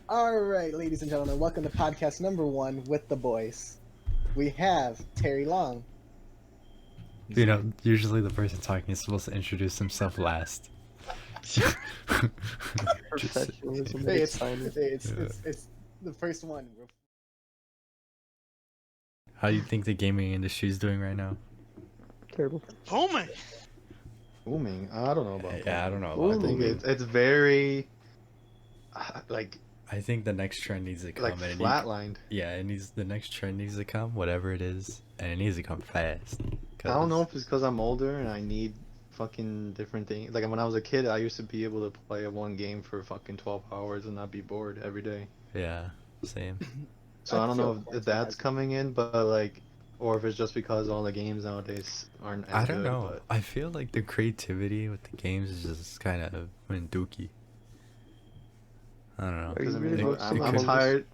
All right, ladies and gentlemen, welcome to podcast number 1 with the boys. We have Terry Long, You know, usually the person talking is supposed to introduce himself last. Professionalism Hey, at it's, its finest. it's the first one. How do you think the gaming industry is doing right now? Terrible. Booming. Booming. I don't know about Yeah, I booming. don't know about I think booming. it's very like I think the next trend needs to come. like and it flatlined. the next trend needs to come, whatever it is, and it needs to come fast. I don't know if it's because I'm older and I need fucking different things. Like when I was a kid, I used to be able to play one game for fucking 12 hours and not be bored every day. Yeah, same. So I don't know if Forza that's has- coming in, but like, or if it's just because all the games nowadays aren't as I don't good, know. but- I feel like the creativity with the games is just kind of dookie. I don't know. Are Because you I really mean, roasting I'm Among Us? tired.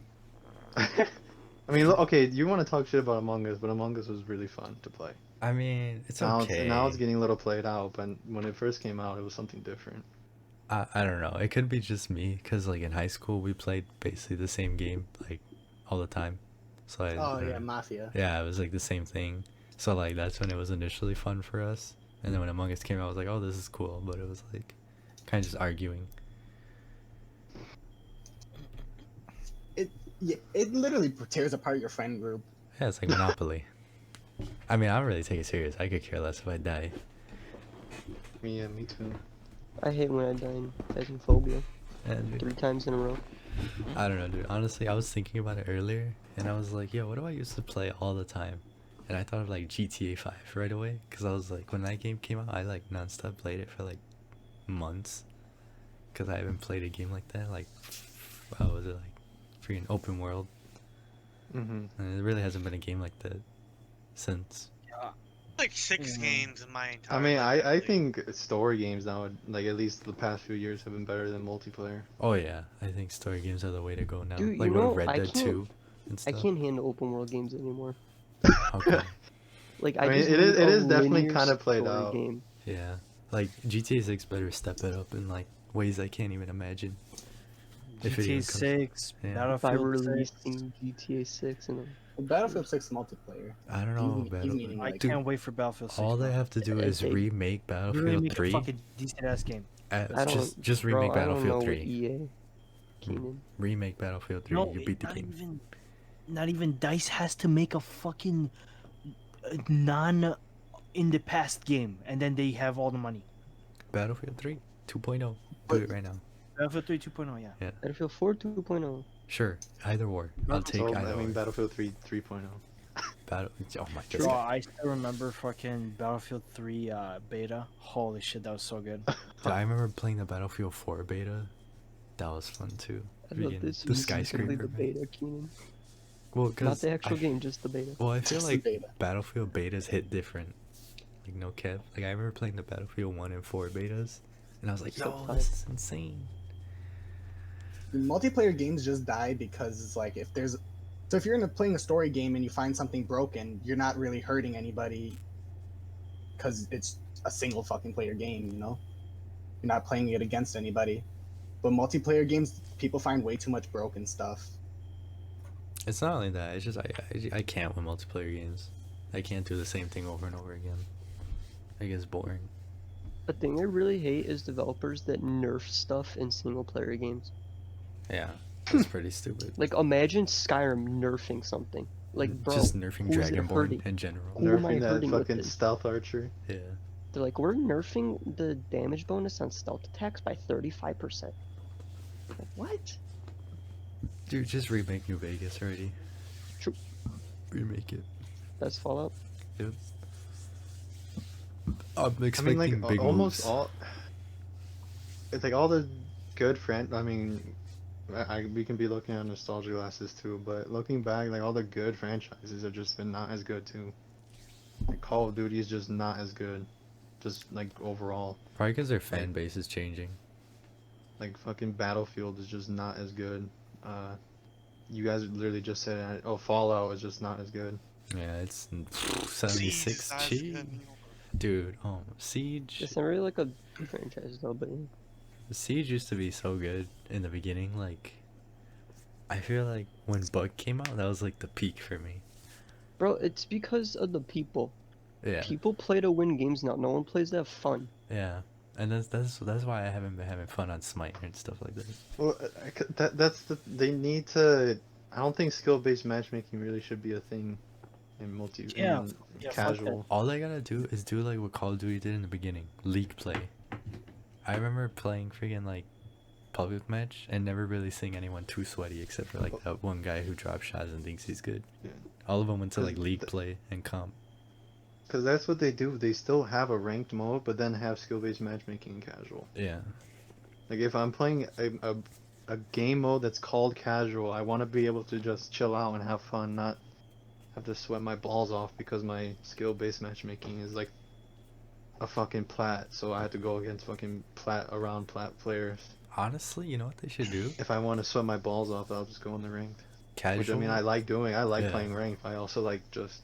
I mean, okay, you want to talk shit about Among Us, but Among Us was really fun to play. I mean, it's Now okay. now it's getting a little played out, but when it first came out, it was something different. I don't know. It could be just me, because like in high school we played basically the same game like all the time. So Oh yeah, Mafia. yeah, it was like the same thing. So like that's when it was initially fun for us. And then when Among Us came out, I was like, oh, this is cool. But it was like kind of just arguing. It literally tears apart your friend group. Yeah, it's like Monopoly. I mean, I don't really take it serious. I could care less if I die. Yeah, me too. I hate when I die in Phasmophobia And 3 times in a row. I don't know, dude. Honestly, I was thinking about it earlier, and I was like, yo, what do I used to play all the time? And I thought of like GTA 5 right away, because I was like, when that game came out, I like nonstop played it for like months, because I haven't played a game like that. Like, what was it, like freaking open world? Mm-hmm. And it really hasn't been a game like that since. Like 6 games in my entire I mean, life, I like- think story games now, like at least the past few years, have been better than multiplayer. Oh yeah, I think story games are the way to go now. Dude, like you know, with Red I Dead can't- 2 and I stuff. can't handle open world games anymore. Okay. Like I mean, just it is- need it a is definitely linear kinda played story out. Game. Yeah, like GTA 6 better step it up in like ways I can't even imagine. If it GTA even comes- 6, Yeah. If I Battlefield 6. releasing GTA 6 and Battlefield 6 multiplayer. I don't know, He's Battlefield. meaning, I like, Dude, can't wait for Battlefield 6. all they bro. have to do Yeah, is they- remake Really Battlefield make 3. a fucking decent ass game. I don't Just bro, remake I don't know Battlefield what 3. EA. Keenan. Remake Battlefield 3. No, You beat the not game. even, not even DICE has to make a fucking non in the past game, and then they have all the money. Battlefield 3 2.0. Do it right now. Battlefield 3 2.0, yeah. Battlefield 4 2.0. Sure, either or. I'll take So either I mean, or. Battlefield 3 3.0. Battle. Oh my Bro, god. I still remember fucking Battlefield 3 beta. Holy shit, that was so good. Dude, I remember playing the Battlefield 4 beta. That was fun too. I love Freaking this. the specifically skyscraper. the beta, Keenan. Well, Not because the actual game, just the beta. Well, I feel Just the like beta. Battlefield betas hit different. Like no cap. Like I remember playing the Battlefield 1 and 4 betas, and I was like, So yo, fun. this is insane. Multiplayer games just die because it's like if you're playing a story game and you find something broken, you're not really hurting anybody because it's a single fucking player game, you know? You're not playing it against anybody. But multiplayer games, people find way too much broken stuff. It's not only that. It's just I can't with multiplayer games. I can't do the same thing over and over again. It gets boring. The thing I really hate is developers that nerf stuff in single player games. Yeah, that's pretty stupid. Like imagine Skyrim nerfing something. Like bro, just nerfing who is it Dragonborn hurting? in general. Who am I Nerfing that hurting with fucking this? stealth archer. Yeah. They're like, we're nerfing the damage bonus on stealth attacks by 35%. Like, what? Dude, just remake New Vegas already. True. Remake it. That's Fallout. Yep. I'm I expecting mean, like big almost moves. all. It's like all the good I mean, we can be looking at nostalgia glasses too, but looking back, like all the good franchises have just been not as good too. Like Call of Duty is just not as good, just like overall. Probably because their fan base is changing. Like fucking Battlefield is just not as good. You guys literally just said it. Oh, Fallout is just not as good. Yeah, it's 76 Siege, cheap. Dude, Siege. It's not really like a franchise though, but yeah. Siege used to be so good in the beginning, like I feel like when Bug came out, that was like the peak for me. Bro, it's because of the people. Yeah, People play to win games now. No one plays to have fun. yeah, and that's why I haven't been having fun on Smite and stuff like that. Well, they need to. I don't think skill-based matchmaking really should be a thing in Yeah. in Yeah, fuck that. casual. All they gotta do is do like what Call of Duty did in the beginning, league play. I remember playing freaking like public match and never really seeing anyone too sweaty except for like that one guy who drops shots and thinks he's good. Yeah. All of them went to like 'Cause league play and comp. Because that's what they do. They still have a ranked mode, but then have skill-based matchmaking in casual. Yeah, Like if I'm playing a game mode that's called casual, I want to be able to just chill out and have fun, not have to sweat my balls off because my skill-based matchmaking is like a fucking plat. So I had to go against fucking plat players. honestly, you know what they should do? If I want to sweat my balls off, I'll just go in the ranked. Casual. Which I mean, I like doing. I like Yeah. playing ranked. But I also like just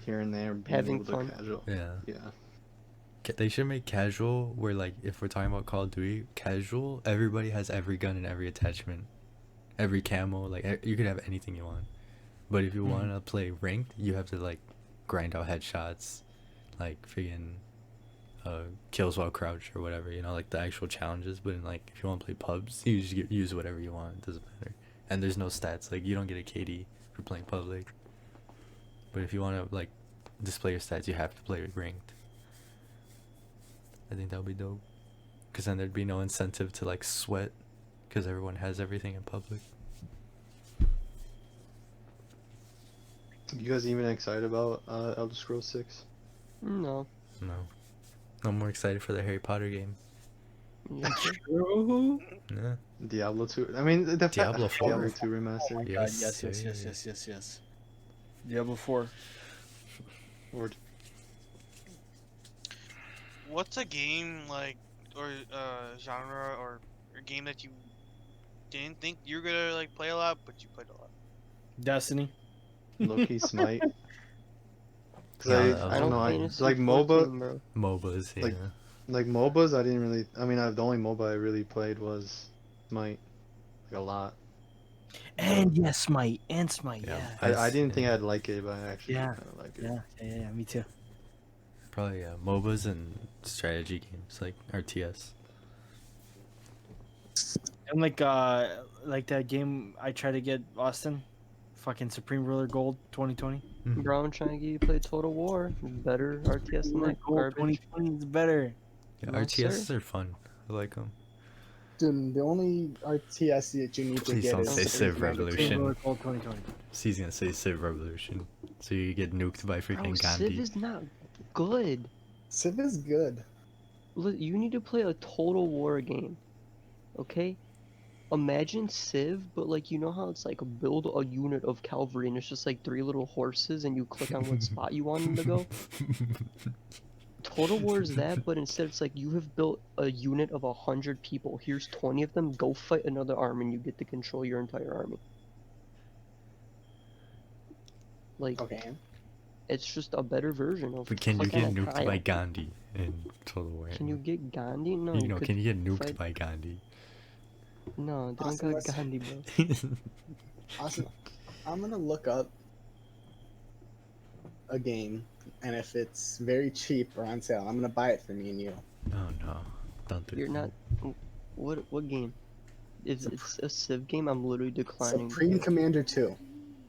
here and there being Having able to fun. casual. Yeah. Yeah. They should make casual where like if we're talking about Call of Duty, casual, everybody has every gun and every attachment, every camo, like you could have anything you want. But if you want to play ranked, you have to like grind out headshots, like freaking kills while crouch or whatever, you know, like the actual challenges. But in, like if you want to play pubs, you just use whatever you want. It doesn't matter. And there's no stats. Like you don't get a KD for playing public. But if you want to like display your stats, you have to play ranked. I think that would be dope. Because then there'd be no incentive to like sweat. Because everyone has everything in public. You guys even excited about Elder Scrolls 6? No. No. I'm more excited for the Harry Potter game. Yeah, True. Yeah. Diablo 2. I mean, the Diablo 4. Diablo 2 remastered. God, Yes, yes. Diablo 4. Or What's a game like, or genre, or a game that you didn't think you were gonna like play a lot, but you played a lot? Destiny. Low-key Smite. 'Cause Yeah, I, that was I don't know, Fantasy like 14, MOBA, bro. MOBAs, yeah. like MOBAs, I didn't really, I mean, the only MOBA I really played was Smite, like a lot. And yes, Smite. And Smite. Yeah. Yeah. I didn't think I'd like it, but I actually Yeah. kind of like it. Yeah, me too. Probably MOBAs and strategy games like RTS. And like that game I tried to get Austin, fucking Supreme Ruler Gold 2020. Bro, I'm trying to get you to play Total War. Better RTS than that Gold garbage. 2020 is better. Yeah, No, RTSs sir. are fun. I like them. Dude, the only RTS that you need to Please get don't is say Civ Supreme Revolution. Supreme Ruler Gold 2020. He's gonna say Civ Revolution. So you get nuked by Bro, freaking Civ Gandhi. is not good. Civ is good. You need to play a Total War game. Okay? Imagine Civ, but like you know how it's like build a unit of cavalry and it's just like 3 little horses and you click on what spot you want them to go. Total War is that, but instead it's like you have built a unit of 100 people. Here's 20 of them. Go fight another army and you get to control your entire army. Like Okay. it's just a better version of. But can you fucking get a nuked by tile. Gandhi in Total War? Can you get Gandhi? No. You know, could can you get nuked fight- by Gandhi? No, they don't Austin, got let's- Gandhi, bro. Awesome. I'm gonna look up a game, and if it's very cheap or on sale, I'm gonna buy it for me and you. Oh no, don't do You're that. not. What game? If it's a Civ game, I'm literally declining. Supreme Commander 2.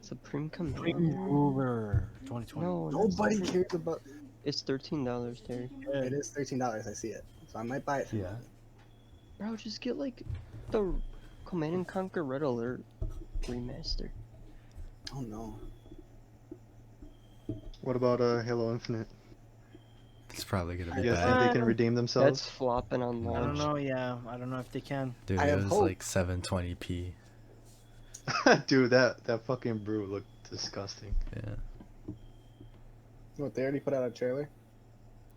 Supreme Supreme Commander. Ruler 2020. No, Nobody that's cares about. It's $13, Terry. It is $13. I see it, so I might buy it. For Yeah. Bro, just get like the Command and Conquer Red Alert remaster. Oh no. What about Halo Infinite? It's probably gonna You be guys bad. think they can redeem That's themselves? flopping on I launch. don't know. Yeah, I don't know if they can. Dude, I it have was hope. like 720p. Dude, that fucking brew looked disgusting. Yeah. What, they already put out a trailer?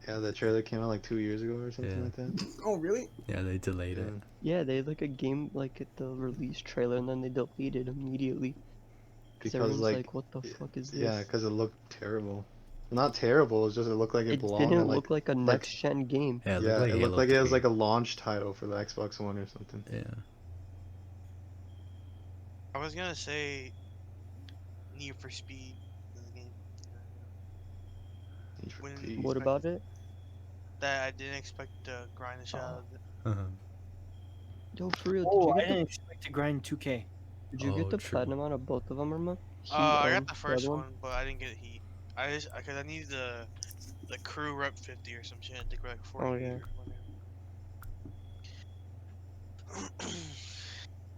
Yeah, the trailer came out like 2 years ago or something Yeah. like that. Oh really? Yeah, they delayed it. Yeah, they had like a game like at the release trailer and then they deleted immediately. Because everyone's like, like, what the fuck is this? yeah, because it looked terrible. Not terrible. It's just it looked like it, It belonged. didn't in, like, look like a next gen game. Yeah, it yeah, looked like it looked Halo like it was 3. like a launch title for the Xbox One or something. Yeah. I was gonna say Need for Speed in the game. Need for Wouldn't Speed. What expect about it? that. I didn't expect to grind the shit out of it. Uh-huh. Yo, for real, Oh, I didn't expect to grind 2K. did you get Oh, the true. platinum out of both of them, or not? I got and the other first one, but I didn't get Heat. I just because I needed the crew rep 50 or some shit. I think we're like 48 yeah. or whatever.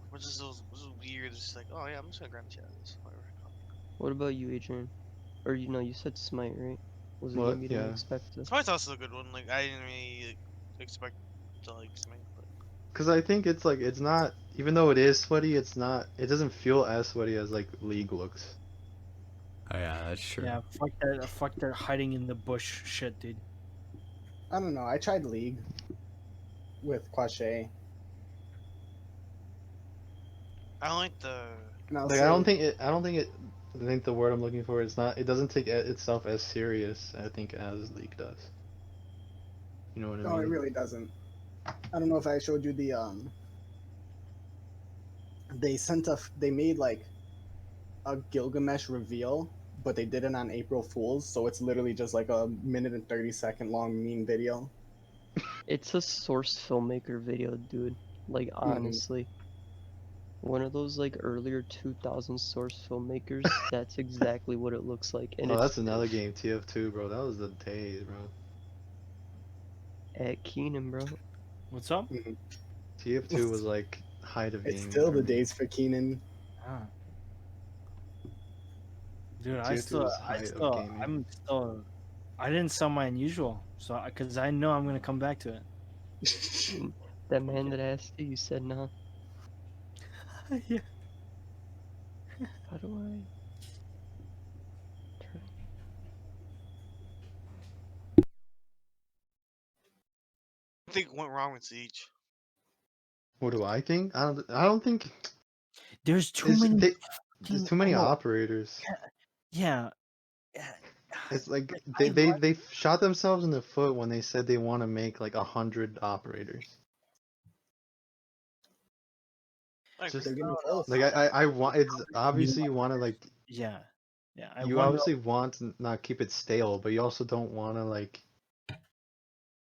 Which is weird. It's just like, oh yeah, I'm just gonna grind the shit out of this. Whatever. What about you, Adrian? Or you know, you said Smite, right? Was a What? game you didn't Yeah. expect to. Smite's also a good one. Like I didn't really expect to like Smite, but Because I think it's like it's not, even though it is sweaty, it's not. It doesn't feel as sweaty as like League looks. Oh yeah, that's true. Yeah, fuck that hiding in the bush shit, dude. I don't know. I tried League with Quache, I don't like the. and I'll Like say I don't think it. I don't think it. I think the word I'm looking for is not. It doesn't take itself as serious, I think, as League does. You know what I no, it mean? really doesn't. I don't know if I showed you the they made like a Gilgamesh reveal, but they did it on April Fools, so it's literally just like a minute and 30-second long meme video. It's a source filmmaker video, dude. Like, honestly. One of those, like, earlier 2000 source filmmakers, that's exactly what it looks like. And Oh, it's that's another game, TF2, bro. That was the days, bro. at Keenan, bro. What's up? Mhm. TF2 was like height of It's gaming still for the me. days for Keenan. Ah. Dude, TF2 was height of gaming. I didn't sell my unusual, so because I know I'm gonna come back to it. That man that asked you, you said no. Yeah. How do I... turn- I think went wrong with Siege. What do I think? I don't think There's too it's many. there's fucking- too many I know. operators. Yeah. It's like I they shot themselves in the foot when they said they want to make like 100 operators. Like, Just They're getting close. like I want, it's obviously you want to like, Yeah. Yeah. I you wonder. obviously want to not keep it stale, but you also don't want to like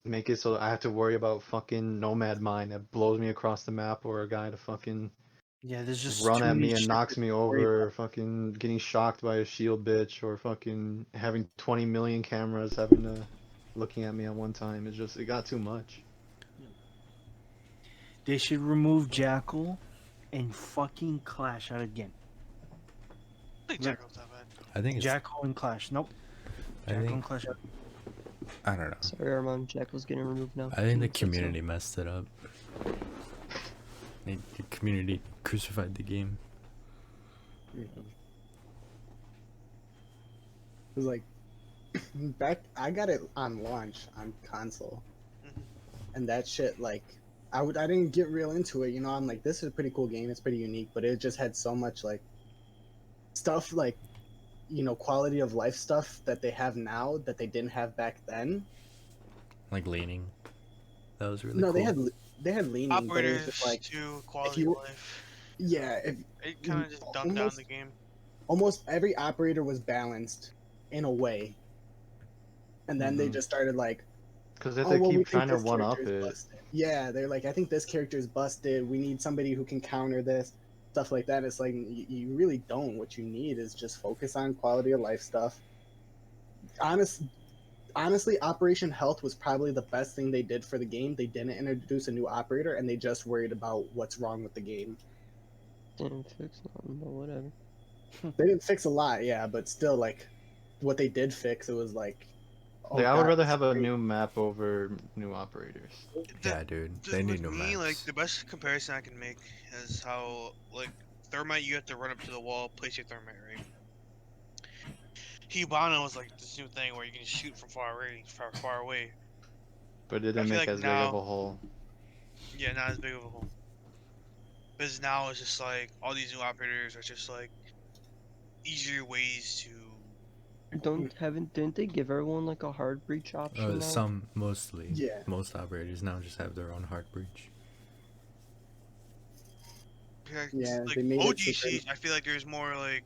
make it so I have to worry about fucking Nomad Mine that blows me across the map, or a guy to fucking Yeah. There's just run too at many me and shit knocks to me worry over, or fucking getting shocked by a shield bitch, or fucking having 20 million cameras having to looking at me at one time. It's just, it got too much. They should remove Jackal and fucking Clash out again. I think Jackal's not bad. I think it's. Jackal and Clash. Nope. I Jackal and think. Clash. I don't know. Sorry, Armand. Jackal's getting removed now. I think the You said so. community messed it up. The community crucified the game. It was like back. I got it on launch on console, Mhm. and that shit like I didn't get real into it. You know, I'm like, this is a pretty cool game. It's pretty unique, but it just had so much like stuff like, you know, quality of life stuff that they have now that they didn't have back then. Like leaning. That was really No, cool. they had leaning, but it was Operators just like to quality you- of life. yeah, It kind of just dumbed down almost- the game. almost every operator was balanced in a way, and then they Mhm. just started like, Because they oh, have to well, we keep think trying to this one up character is it. busted. Yeah, they're like, I think this character is busted. We need somebody who can counter this, stuff like that. It's like you really don't. What you need is just focus on quality of life stuff. Honestly, Operation Health was probably the best thing they did for the game. They didn't introduce a new operator, and they just worried about what's wrong with the game. Didn't fix nothing, but whatever. They didn't fix a lot, yeah, but still, like, what they did fix, it was like, oh, Like I would God, rather it's have a great. new map over new operators. Yeah, dude. Just They need with new me, like maps. the best comparison I can make is how like Thermite, you have to run up to the wall, place your Thermite, right? Hibana was like this new thing where you can shoot from far away. But it I didn't feel make like as big of now- a hole. Yeah, not as big of a hole. Because now it's just like all these new operators are just like easier ways to. Didn't they give everyone like a hard breach option now? Mostly. Yeah. Most operators now just have their own hard breach. Yeah, like they made it OG super- Siege, I feel like there's more like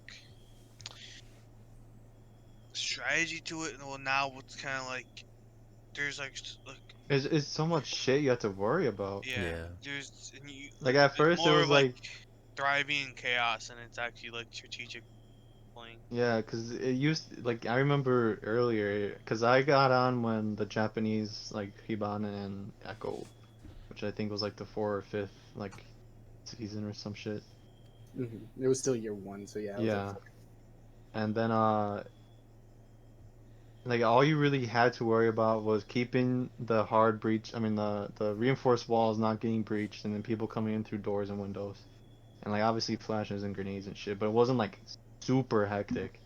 strategy to it. Well, now it's kind of like there's like It's so much shit you have to worry about. yeah, Yeah. there's and you, Like at there's first it more was of like, thriving in chaos, and it's actually like strategic playing. yeah, cause it used like I remember earlier, cause I got on when the Japanese like Hibana and Echo, which I think was like the 4th or 5th like season or some shit. Mhm. It was still year 1, so yeah. It was Yeah. like, And then like all you really had to worry about was keeping the hard breach, I mean the reinforced walls not getting breached, and then people coming in through doors and windows. And like obviously flashes and grenades and shit, but it wasn't like super hectic.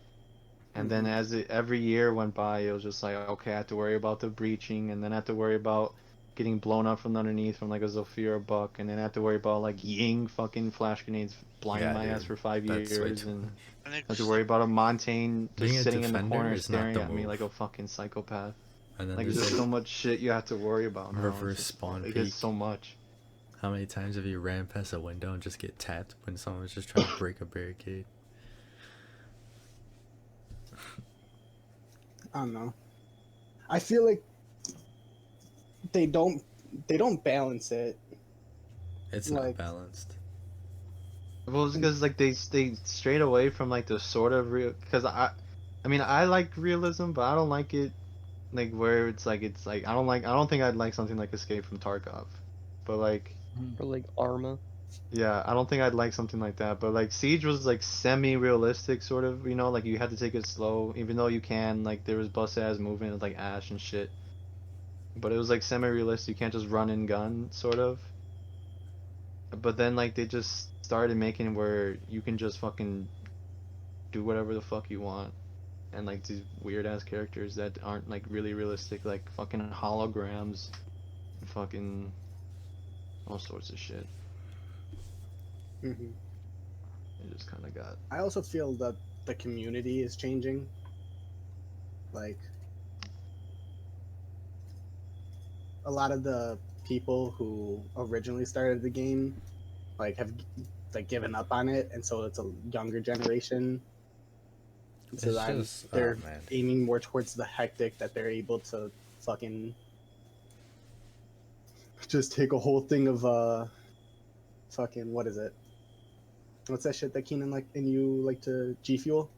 And then Mhm. as every year went by, it was just like, okay, I have to worry about the breaching, and then I have to worry about getting blown up from underneath from like a Zafira buck, and then I have to worry about like Ying fucking flash grenades blinding Yeah, my ass dude. for 5 That's way years, too and much. And I have to it's worry like about a Montaigne Being just a sitting in the defender corner is not staring the at me move. like a fucking psychopath. And then Like there's there's like so much shit you have to worry about now. reverse It's just, spawn like, peek. it's so much. How many times have you ran past a window and just get tapped when someone's just trying to break a barricade? I don't know. I feel like they don't balance it. It's Like- not balanced. Well, it's because like they strayed away from like the sort of real. Because I mean I like realism, but I don't like it like where it's like I don't think I'd like something like Escape from Tarkov, but like Or like Arma. yeah, I don't think I'd like something like that. But like Siege was like semi-realistic sort of, you know, like you had to take it slow, even though you can like there was bust ass movement with like Ash and shit. But it was like semi-realistic. You can't just run and gun sort of. But then like they just started making where you can just fucking do whatever the fuck you want, and like these weird ass characters that aren't like really realistic, like fucking holograms, and fucking all sorts of shit. Mhm. It just kind of got. I also feel that the community is changing. Like a lot of the people who originally started the game like have like given up on it, and so it's a younger generation. So It's that just- oh, they're man. aiming more towards the hectic, that they're able to fucking just take a whole thing of fucking what is it? What's that shit that Keenan like and you like to G Fuel?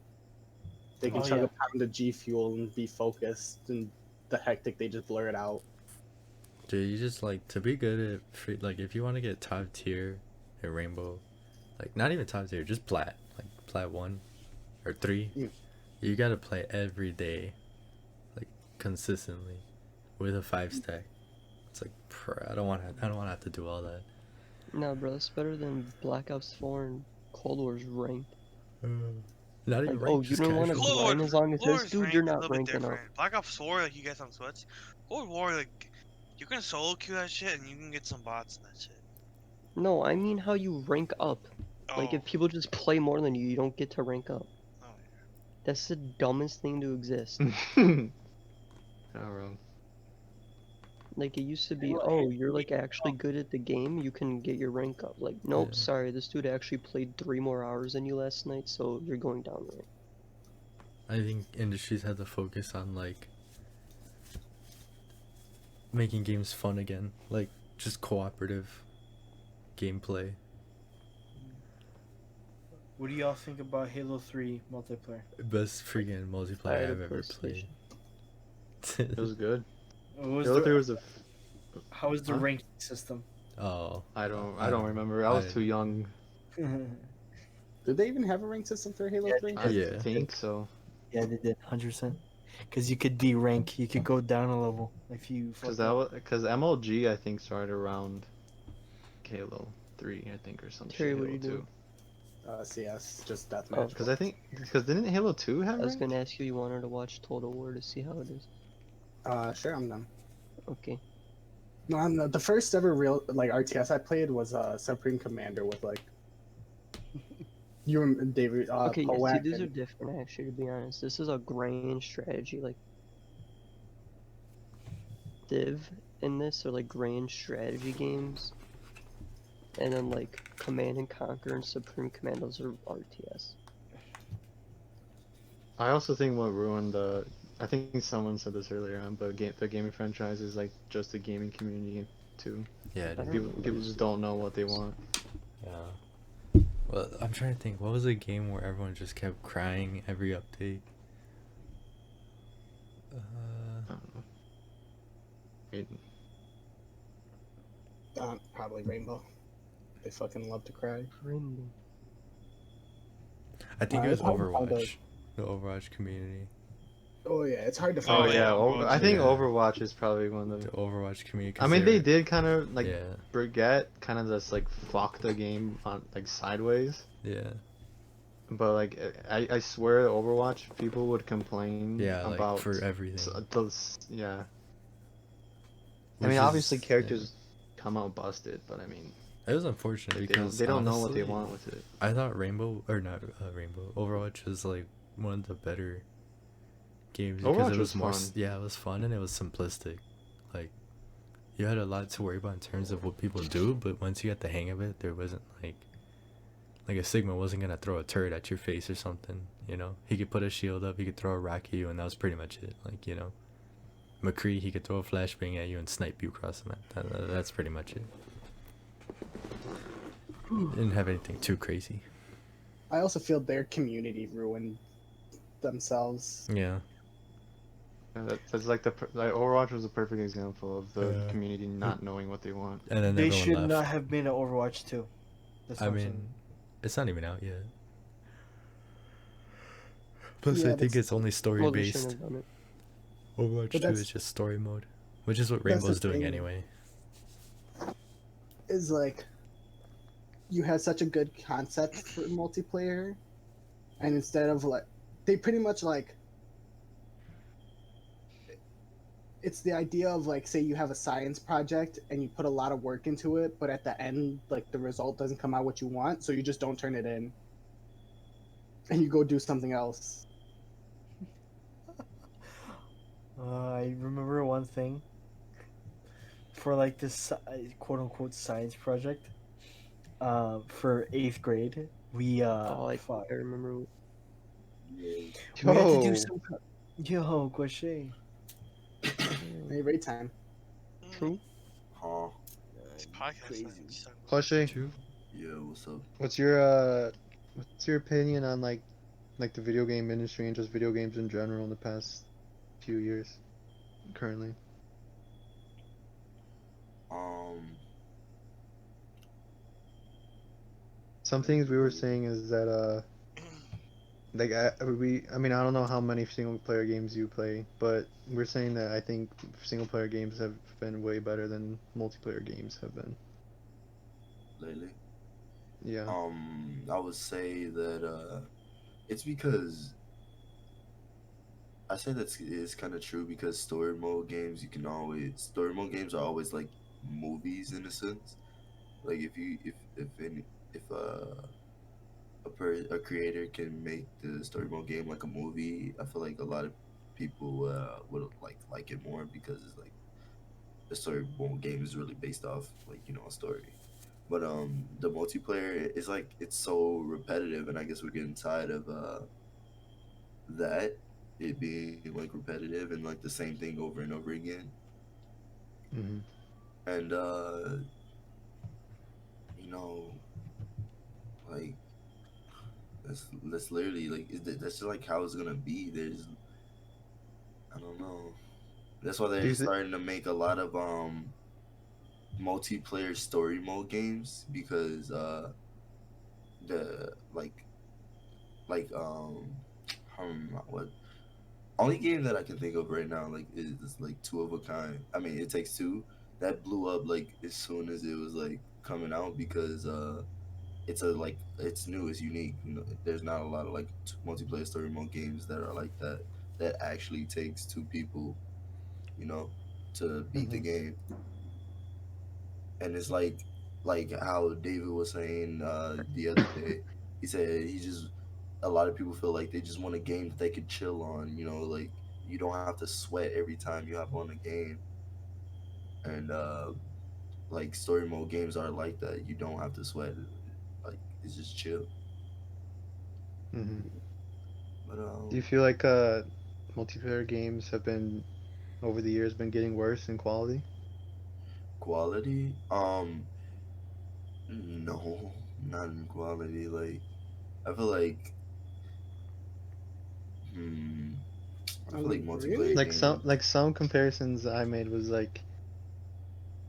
They can Oh, chug yeah. a pound of G Fuel and be focused, and the hectic they just blur it out. Dude, you just like to be good at free, like if you want to get top tier at Rainbow, like not even top tier, just plat, like plat 1 or 3, Mm. you gotta play every day, like consistently, with a 5 stack. It's like, I don't want to have to do all that. Nah, bro, it's better than Black Ops 4 and Cold War's ranked. Not even Like, ranked, oh, you just don't want to casual. grind as long as Cold this? War's Dude, ranked you're a not little bit ranking up. different. Black Ops 4, like you get some sweats. Cold War, like you can solo queue that shit, and you can get some bots and that shit. No, I mean how you rank up. Like, Oh, if people just play more than you, you don't get to rank up. oh, That's the dumbest thing to exist. Not wrong. Like, it used to be, oh, you're like actually good at the game, you can get your rank up. Like, nope, Yeah. sorry, this dude actually played 3 more hours than you last night, so you're going down rank. I think industries have to focus on like making games fun again, like just cooperative gameplay. What do y'all think about Halo 3 multiplayer? Best freaking I multiplayer had a I've ever PlayStation. It was good. What was Halo 3 the, was a. how was the Huh? ranking system? Oh, I don't remember. I was too young. Did they even have a rank system for Halo Yeah, 3? I Yeah. think so. Yeah, they did, 100%. Because you could de-rank, you could go down a level if you. Cause fucked up. because MLG I think started around Halo 3 I think or some Terry, shit. what are Halo you 2. doing? CS, just deathmatch. Oh. Because I think because didn't Halo 2 have I was rank? gonna ask you wanted to watch Total War to see how it is. Sure, I'm done. Okay. No, I'm the first ever real like RTS I played was Supreme Commander with like you and David. Okay, yeah, see, Poak these are and- different actually, to be honest. This is a grand strategy, like Div in this are like grand strategy games. and then like Command and Conquer and Supreme Command, those are RTS. I also think what ruined the. I think someone said this earlier on, but the gaming franchise is like just the gaming community too. Yeah, it I is. don't People just don't know what they want. Yeah. Well, I'm trying to think. What was a game where everyone just kept crying every update? I don't know. It, Probably Rainbow. They fucking love to cry. Rainbow. I think it It's was hard to find Overwatch. The Overwatch community. Oh yeah, it's hard to oh find. yeah, Overwatch, I think yeah. Overwatch is probably one of The the. Overwatch community. 'Cause I mean, they were- did kind of like Yeah, Brigitte kind of just like fuck the game on like sideways. yeah, But like I swear Overwatch people would complain yeah. Like about for everything. those yeah. I Which mean is- obviously yeah. characters come out busted, but I mean It was unfortunate like, because they don't know what they honestly, want with it. I thought Rainbow or not Rainbow Overwatch was like one of the better games because Overwatch it was was more fun. yeah, it was fun and it was simplistic. Like you had a lot to worry about in terms of what people do, but once you got the hang of it, there wasn't like a Sigma wasn't gonna throw a turret at your face or something, you know. He could put a shield up, he could throw a rock at you, and that was pretty much it. Like, you know, McCree, he could throw a flashbang at you and snipe you across the map. That's pretty much it. Didn't have anything too crazy. I also feel their community ruined themselves. Yeah. Yeah, that's like like Overwatch was a perfect example of the Yeah. community not knowing what they want. And then They everyone should left. not have made an Overwatch 2. That's I what I'm mean, saying. it's not even out yet. Plus, Yeah, I think that's- it's only story Well, they shouldn't based. have done it. Overwatch 2 that's- is just story mode, which is what that's the Rainbow's doing thing. anyway. Is like you had such a good concept for multiplayer, and instead of like they pretty much like it's the idea of like say you have a science project and you put a lot of work into it, but at the end like the result doesn't come out what you want, so you just don't turn it in and you go do something else. I remember one thing for like this quote unquote science project. For 8th grade, we Oh, I fuck. I remember. We had to Yo. do some. Yo, Gaucher. Hey, raid time. True. Huh? This podcast Crazy. Plushy, Yeah, what's up? what's your opinion on like the video game industry and just video games in general in the past few years currently? Some things we were saying is that like I mean I don't know how many single player games you play, but we're saying that I think single player games have been way better than multiplayer games have been. Lately? Yeah. I would say that it's because I say that is kind of true because story mode games story mode games are always like movies in a sense. Like if a creator can make the story mode game like a movie, I feel like a lot of people would like it more because it's like the story mode game is really based off like a story. But the multiplayer is like it's so repetitive, and I guess we're getting tired of that it being like repetitive and like the same thing over and over again. Hmm. And like that's literally like that's just like how it's gonna be. There's I don't know. That's why Do they're you thi- starting to make a lot of multiplayer story mode games because the what only game that I can think of right now like is like Two of a Kind. I mean, It Takes Two that blew up like as soon as it was like coming out because it's new, it's unique. There's not a lot of like multiplayer story mode games that are like that actually takes two people, to beat the game. And it's like how David was saying the other day. He said a lot of people feel like they just want a game that they could chill on. Like you don't have to sweat every time you hop on a game. And like story mode games are like that. You don't have to sweat. Like it's just chill. Hmm. But Do you feel like multiplayer games have been over the years been getting worse in quality? quality, no, not in quality. Like I feel like, hmm, I feel like multiplayer Really? games. Like some comparisons I made was like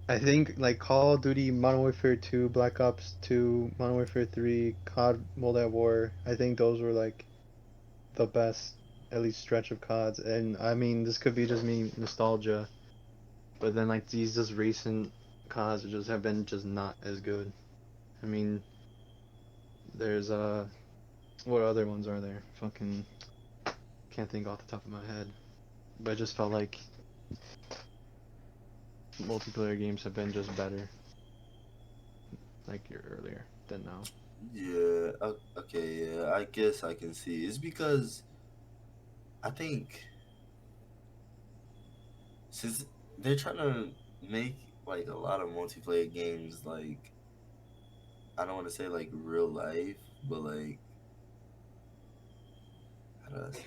I think like Call of Duty, Modern Warfare 2, Black Ops 2, Modern Warfare 3, COD, World at War. I think those were like the best at least stretch of CODs. And I mean this could be just me nostalgia, but then like these just recent CODs just have been just not as good. I mean there's what other ones are there? Fucking can't think off the top of my head. But I just felt like multiplayer games have been just better like earlier than now. Yeah. Okay. Yeah. I guess I can see. It's because I think since they're trying to make like a lot of multiplayer games, like I don't want to say like real life, but like how do I say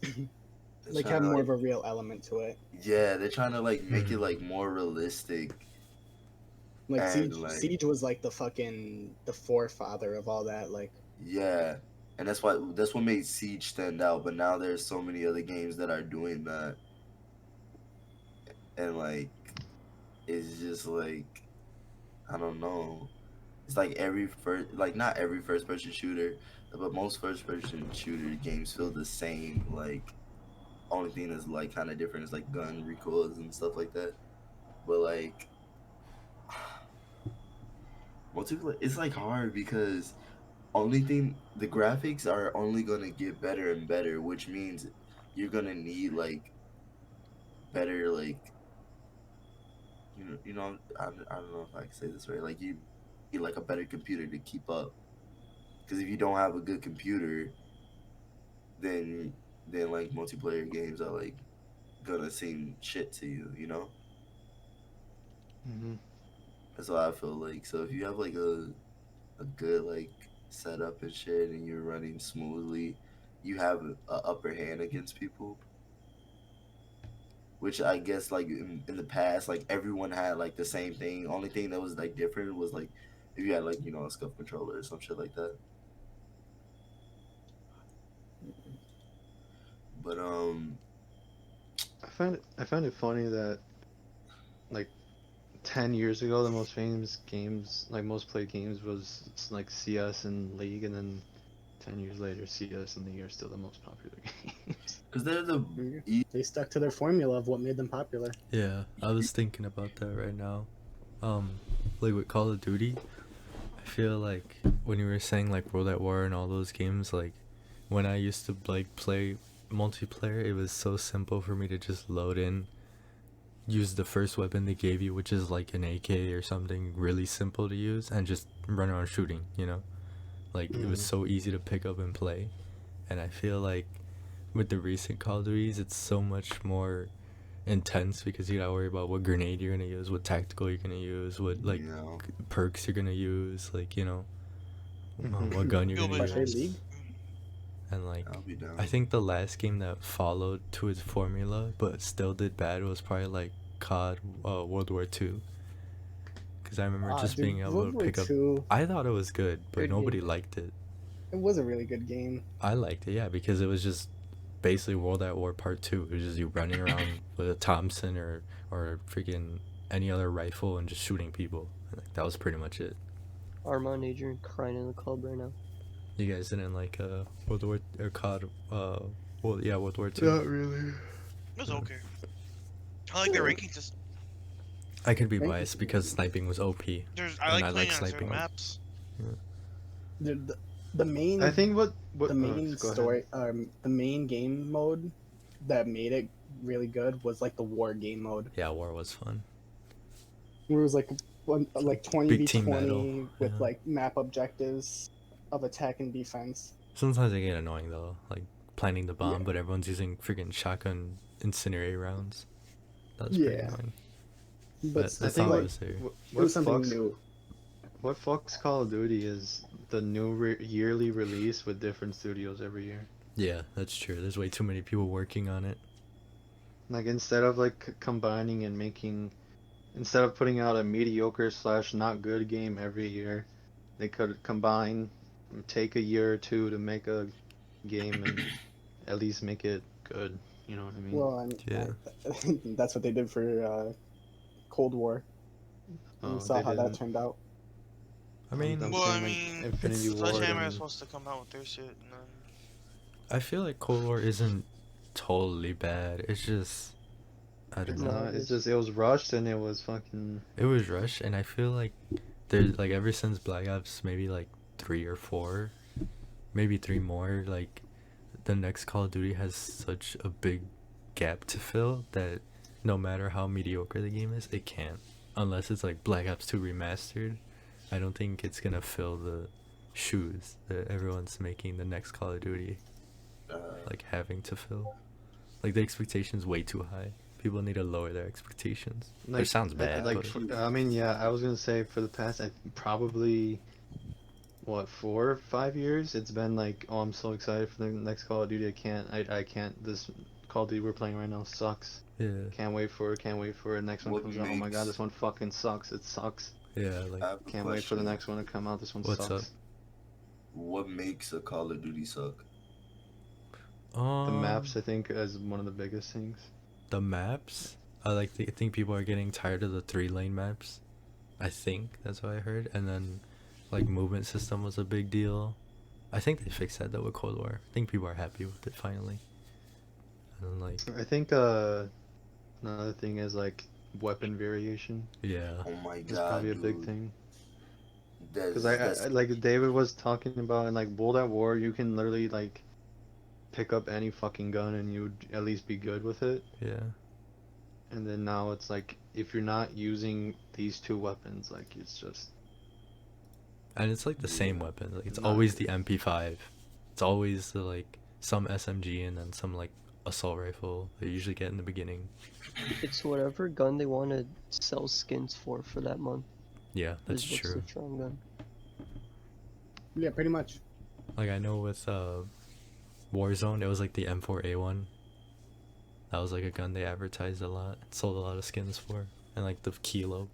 it? They're Like trying have to more like of a real element to it. yeah, they're trying to like make it like more realistic Like and Siege was like the forefather of all that. Like yeah, and that's what made Siege stand out. But now there's so many other games that are doing that, and like it's just like I don't know. It's like not every first person shooter, but most first person shooter games feel the same. Like only thing that's like kind of different is like gun recoils and stuff like that. But like multiplayer, it's like hard because only thing the graphics are only gonna get better and better, which means you're gonna need like better like I don't know if I can say this right. Like you need like a better computer to keep up. Because if you don't have a good computer, then like multiplayer games are like gonna seem shit to you. You know. Mm-hmm. That's what I feel like. So if you have like a good like setup and shit, and you're running smoothly, you have a upper hand against people. Which I guess like in the past, like everyone had like the same thing. Only thing that was like different was like if you had like a scuff controller or some shit like that. But I find it funny that like 10 years ago the most famous games like most played games was like CS and League, and then 10 years later CS and League are still the most popular games. because they're the they stuck to their formula of what made them popular. Yeah, I was thinking about that right now. Like with Call of Duty, I feel like when you were saying like World at War and all those games, like when I used to like play multiplayer, it was so simple for me to just load in, use the first weapon they gave you, which is like an AK or something really simple to use, and just run around shooting, you know? Like it was so easy to pick up and play. And I feel like with the recent Call of Duties, it's so much more intense because you gotta worry about what grenade you're gonna use, what tactical you're gonna use, what like perks you're gonna use, like what gun you're Yo, gonna but- Especially use. League. And like I'll be down. I think the last game that followed to its formula but still did bad was probably like COD World War II. Because I remember just Dude, being able World to War pick up. II, I thought it was good, but Good nobody game. liked it. it was a really good game. I liked it, yeah, because it was just basically World at War Part 2. It was just you running around with a Thompson or freaking any other rifle and just shooting people. Like, that was pretty much it. Armand Adrian crying in the club right now. You guys didn't like World War or COD World War II. Not really. It was okay. I like the ranking system. I could be Thank you. biased because sniping was OP. I And like I playing like on certain sniping. maps. The main I think what the main go ahead. story the main game mode that made it really good was like the war game mode, Yeah, war was fun. where it was like 20 Big v team 20 battle, with yeah. like map objectives of attack and defense. Sometimes they get annoying though, like planting the bomb, Yeah. but everyone's using freaking shotgun incendiary rounds. That's pretty Yeah. annoying. But That's I it's think all I like was saying. it what was something fucks new. what fucks Call of Duty is the new yearly release with different studios every year. Yeah, that's true. There's way too many people working on it. Like instead of like combining and making, instead of putting out a mediocre slash not good game every year, they could combine, take a year or two to make a game and at least make it good. You know what I mean? Well, and Yeah. that's what they did for Cold War. And you Oh, saw they how that didn't. turned out. I mean, I'm Well, I saying like mean, Infinity Ward Sledgehammer is and supposed to come out with their shit, and then I feel like Cold War isn't totally bad. It's just I don't it's know. No, not. It's it's just it was rushed and it was fucking. It was rushed, and I feel like there's like ever since Black Ops maybe like 3 or 4, maybe 3 more. Like the next Call of Duty has such a big gap to fill that no matter how mediocre the game is, it can't. Unless it's like Black Ops 2 remastered, I don't think it's gonna fill the shoes that everyone's making the next Call of Duty like having to fill. Like the expectations way too high. People need to lower their expectations. Like, It sounds bad, like but I mean, yeah, I was gonna say for the past probably what 4 or 5 years, it's been like, oh, I'm so excited for the next Call of Duty. I can't. This Call of Duty we're playing right now sucks. yeah, Can't wait for it. Can't wait for it. Next one What comes out. Oh my god, makes- this one fucking sucks. It sucks. yeah. Like I have a Can't wait for the question. next one to come out. This one What's sucks. up? What makes a Call of Duty suck? The maps, I think, is one of the biggest things. The maps. I think people are getting tired of the 3-lane maps. I think that's what I heard. And then, like movement system was a big deal. I think they fixed that though with Cold War. I think people are happy with it finally. And like I think another thing is like weapon variation. yeah, Oh my It's god, probably a big dude. thing. That's, Because that's I like David was talking about in like World at War, you can literally like pick up any fucking gun and you'd at least be good with it. yeah. And then now it's like if you're not using these two weapons, like it's just And it's like the same weapon. Like it's Not- always the MP5. It's always the like some SMG and then some like assault rifle they usually get in the beginning. it's whatever gun they want to sell skins for that month. Yeah, that's is what's true. the strong gun. Yeah, pretty much. Like I know with Warzone, it was like the M4A1. That was like a gun they advertised a lot, sold a lot of skins for, and like the Kilo.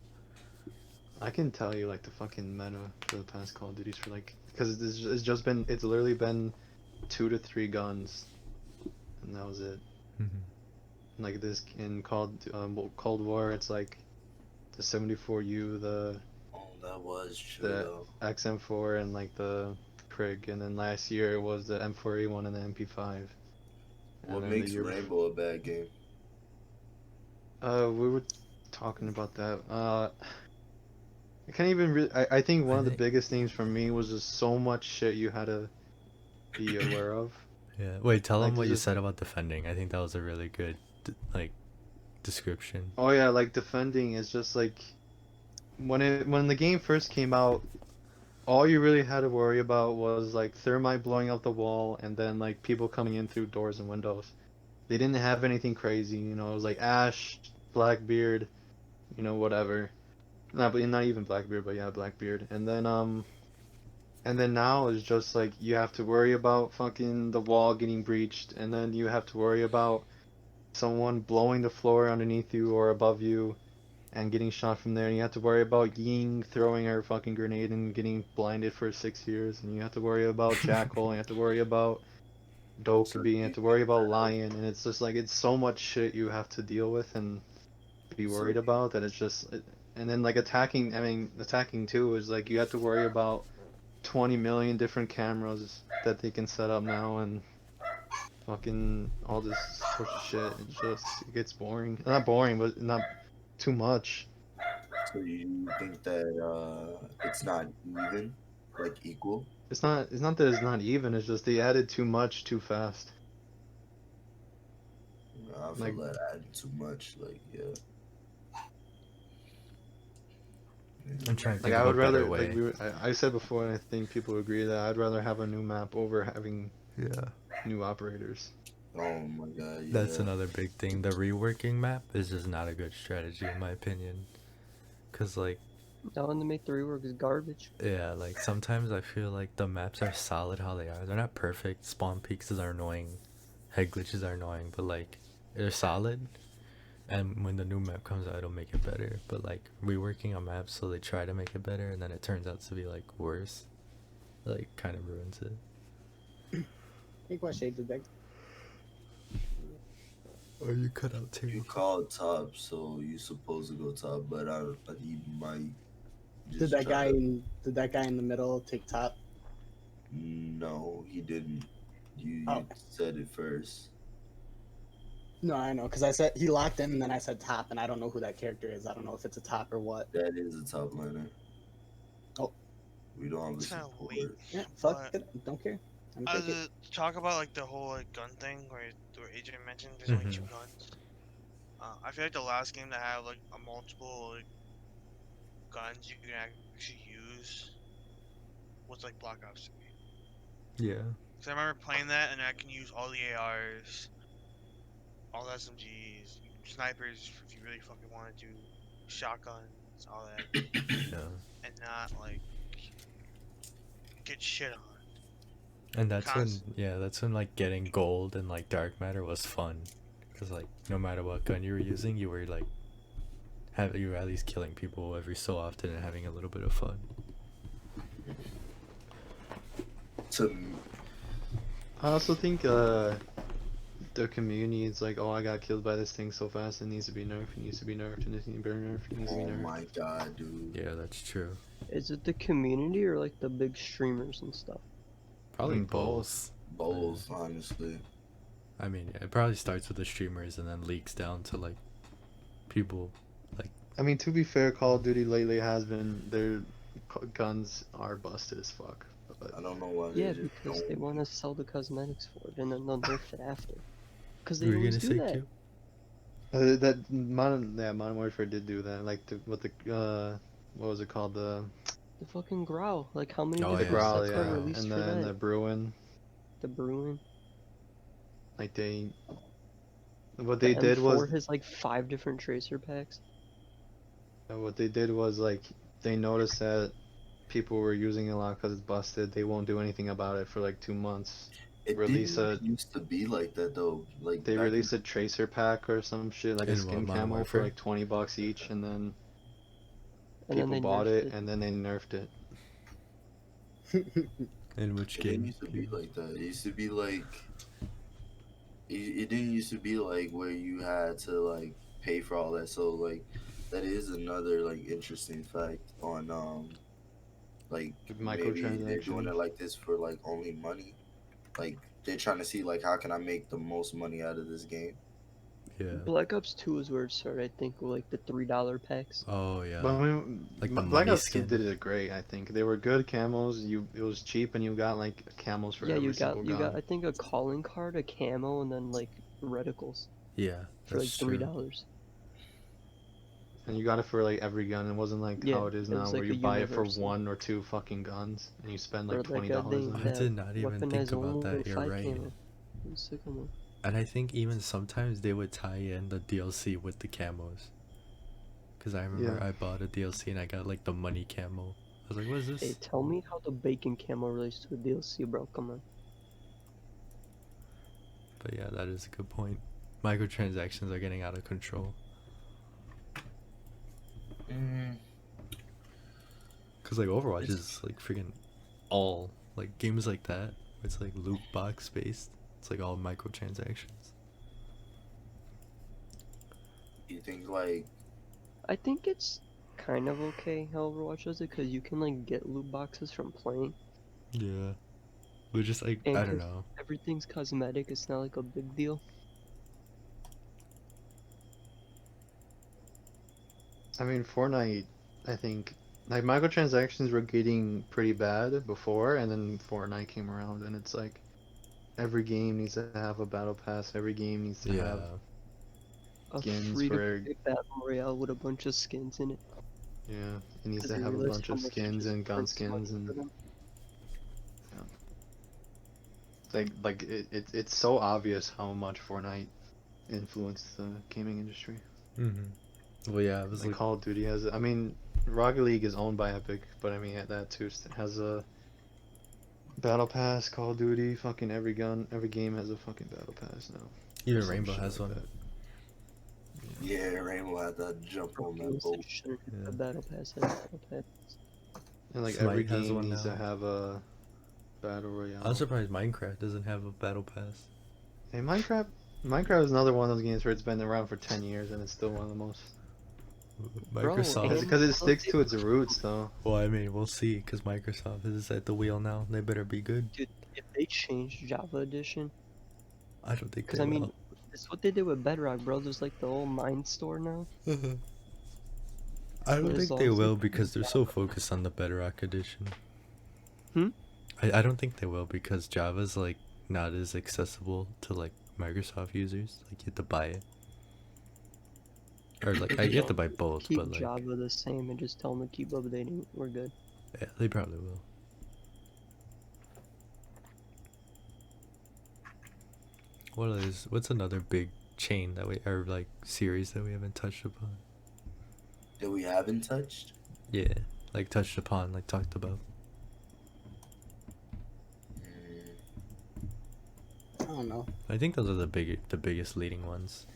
I can tell you like the fucking meta for the past Call of Duties for like because it's literally been 2 to 3 guns, and that was it. Mm-hmm. Like this in Cold War, it's like the 74U, the oh, that was true the though. XM4, and like the Krig, and then last year it was the M4A1 and the MP5. And What then the makes year Rainbow a bad game? We were talking about that. I can't even really. I think one I of the think- biggest things for me was just so much shit you had to be aware of. Yeah. Wait, tell them Like, what you just- said about defending. I think that was a really good like description. Oh yeah, like defending is just like when the game first came out, all you really had to worry about was like thermite blowing up the wall and then like people coming in through doors and windows. They didn't have anything crazy, you know. It was like Ash, Blackbeard, you know, whatever. Not even Blackbeard, but yeah, Blackbeard. And then now it's just like you have to worry about fucking the wall getting breached, and then you have to worry about someone blowing the floor underneath you or above you and getting shot from there. And you have to worry about Ying throwing her fucking grenade and getting blinded for 6 years. And you have to worry about Jackal, and you have to worry about Dokkaebi, you have to worry about Lion. And it's just like, it's so much shit you have to deal with and be worried about that it's just... And then like attacking too is like you have to worry about 20 million different cameras that they can set up now and fucking all this sort of shit. It gets boring. Not boring, but not too much. So you think that it's not even, like equal? It's not that it's not even, it's just they added too much too fast. I feel Like- that adding too much. Like yeah. I'm trying to Like think I of would a better rather way. like I said before, and I think people agree that I'd rather have a new map over having Yeah. new operators. Oh my god, yeah. That's another big thing. The reworking map is just not a good strategy in my opinion. Cause like, Now when they make the rework is garbage. yeah, like sometimes I feel like the maps are solid how they are. They're not perfect. Spawn peaks are annoying. Head glitches are annoying, but like they're solid. And when the new map comes out, it'll make it better. But like reworking a map, so they try to make it better, and then it turns out to be like worse. Like kind of ruins it. Take what shades of deck. Or you cut out You too. called top, so you supposed to go top, but he might. Did that guy in the middle take top? No, he didn't. You Oh. said it first. No, I know, because I said he locked in, and then I said top, and I don't know who that character is. I don't know if it's a top or what. That is a top laner. Oh. We don't have a It's kinda support. late. Yeah, fuck But- it. Don't care. I'm taking it. To talk about like the whole like gun thing where Adrian mentioned there's only 2 Mhm. guns. I feel like the last game that had like a multiple like, guns you can actually use was like Black Ops 3. Yeah. Cause I remember playing that and I can use all the ARs, all the SMGs, snipers if you really fucking wanted to, shotguns, all that, Yeah. and not like get shit on. And that's Const- that's when like getting gold and like dark matter was fun, because like no matter what gun you were using, you were like you were at least killing people every so often and having a little bit of fun. I also think the community is like, oh, I got killed by this thing so fast, it needs to be nerfed, it needs to be nerfed, and this needs to be nerfed, it needs to be Oh nerfed. my god, dude. Yeah, that's true. Is it the community or like the big streamers and stuff? Probably mean, both. Both, honestly. I mean, it probably starts with the streamers and then leaks down to like people. I mean, to be fair, Call of Duty lately has been, their guns are busted as fuck. But I don't know why Yeah, they just because don't. they want to sell the cosmetics for it and then they'll nerf it after. Because What they were you always gonna do say, that. Q? that Modern Warfare did do that. Like what was it called? The The fucking Growl. Like how many Oh, the yeah, different Growl, sets the got yeah, Growl. released and for then that? the Bruin. The Bruin. Like what The they did M4 was has like 5 different tracer packs. what they did was like they noticed that people were using it a lot because it's busted. They won't do anything about it for like 2 months. It Release didn't used to be like that though. Like They back in- released a tracer pack or some shit, like a In what, skin Modern camo Warfare? for like $20 each, and then And then people they bought nerfed it, and then they nerfed it. In which It didn't game? used to be like that. It used to be like. It didn't used to be like where you had to like pay for all that. So like, that is another like interesting fact on like maybe they're doing it Microtransactions. like this for like only money. Like they're trying to see like how can I make the most money out of this game. Yeah. Black Ops 2 is where it started, I think, with like the $3 packs. Oh yeah. But I mean, Like the Black money Ops 2 skin. did it great. I think they were good camos. It was cheap, and you got like camos for Yeah, every you single got gun. I think a calling card, a camo, and then like reticles Yeah. for like That's true. $3. And you got it for like every gun. It wasn't like Yeah, how it is it now, was where like you a buy it for universal. 1 or 2 fucking guns, and you spend Or like that $20 goddamn on I it. did not even weapon think has about only that. You're 5 right. camo. I'm sick of them. And I think even sometimes they would tie in the DLC with the camos. Cause I remember Yeah. I bought a DLC and I got like the money camo. I was like, what is this? Hey, tell me how the bacon camo relates to a DLC, bro. Come on. But yeah, that is a good point. Microtransactions are getting out of control. Cause like Overwatch is like freaking all like games like that. It's like loot box based. It's like all microtransactions. You think like I think it's kind of okay how Overwatch does it, because you can like get loot boxes from playing. Yeah. But just like And I don't 'cause know. everything's cosmetic, it's not like a big deal. I mean, Fortnite, I think, like microtransactions were getting pretty bad before, and then Fortnite came around, and it's like every game needs to have a battle pass. Every game needs to Yeah. have A skins free-to-play battle royale with a bunch of skins in it. yeah. It needs 'Cause to they have a realized bunch how of much it skins just and gun prints money skins for and them. It's so obvious how much Fortnite influenced the gaming industry. Well, yeah, I was Like like, Call of Duty has, I mean, Rocket League is owned by Epic, but I mean that too has a battle pass. Call of Duty, fucking every game has a fucking battle pass now. even Some Rainbow shit has like one. that. Yeah, Rainbow had to jump on that Games that boat. shouldn't have Yeah. a battle pass has battle pass. And like Smite every has game one needs to now. have a battle royale. I'm surprised Minecraft doesn't have a battle pass. Hey, Minecraft is another one of those games where it's been around for 10 years and it's still one of the most. Microsoft. and- Because it sticks to its roots, though. Well, I mean, we'll see, because Microsoft is at the wheel now. They better be good. Dude, if they change Java Edition, I don't think because they I mean, will. it's what they did with Bedrock, bro. There's like the whole mine store now. I don't But as think long they as they will keep because they're so focused on the Bedrock edition. Hmm? I don't think they will because Java's like not as accessible to like Microsoft users. Like you have to buy it. Or like you have to buy both, Keep but like Java the same and just tell them to keep updating. We're good. yeah, they probably will. What's another big chain that we or like series that we haven't touched upon? That we haven't touched. Yeah, like touched upon, like talked about. Mm, I don't know. I think those are the biggest leading ones.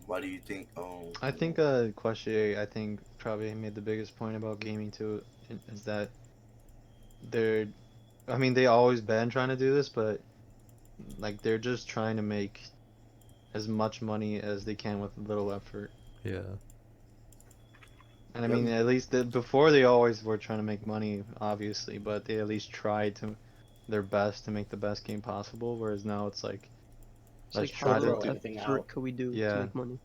why do you think? I think Question, I think probably made the biggest point about gaming too, is that they're, I mean, they always been trying to do this, but like they're just trying to make as much money as they can with little effort. Yeah. And I mean, at least before they always were trying to make money, obviously, but they at least tried to their best to make the best game possible. Whereas now it's like, It's let's like try how to throw little do, everything effort out. could we do Yeah. to make money?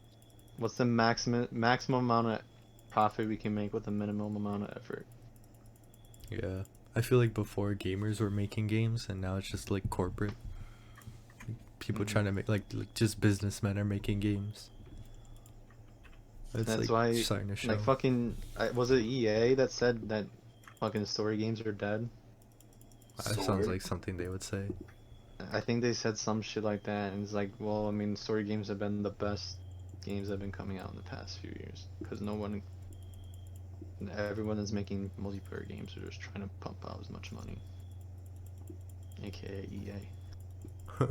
what's the maximum amount of profit we can make with the minimum amount of effort. Yeah. I feel like before gamers were making games and now it's just like corporate. People Mhm. trying to make like just businessmen are making games. It's That's like why, starting to show. like fucking, was it EA that said that fucking story games are dead? That sounds Sword? like something they would say. I think they said some shit like that, and it's like, well, I mean, story games have been the best games that have been coming out in the past few years, because everyone is making multiplayer games, they're just trying to pump out as much money. AKA EA.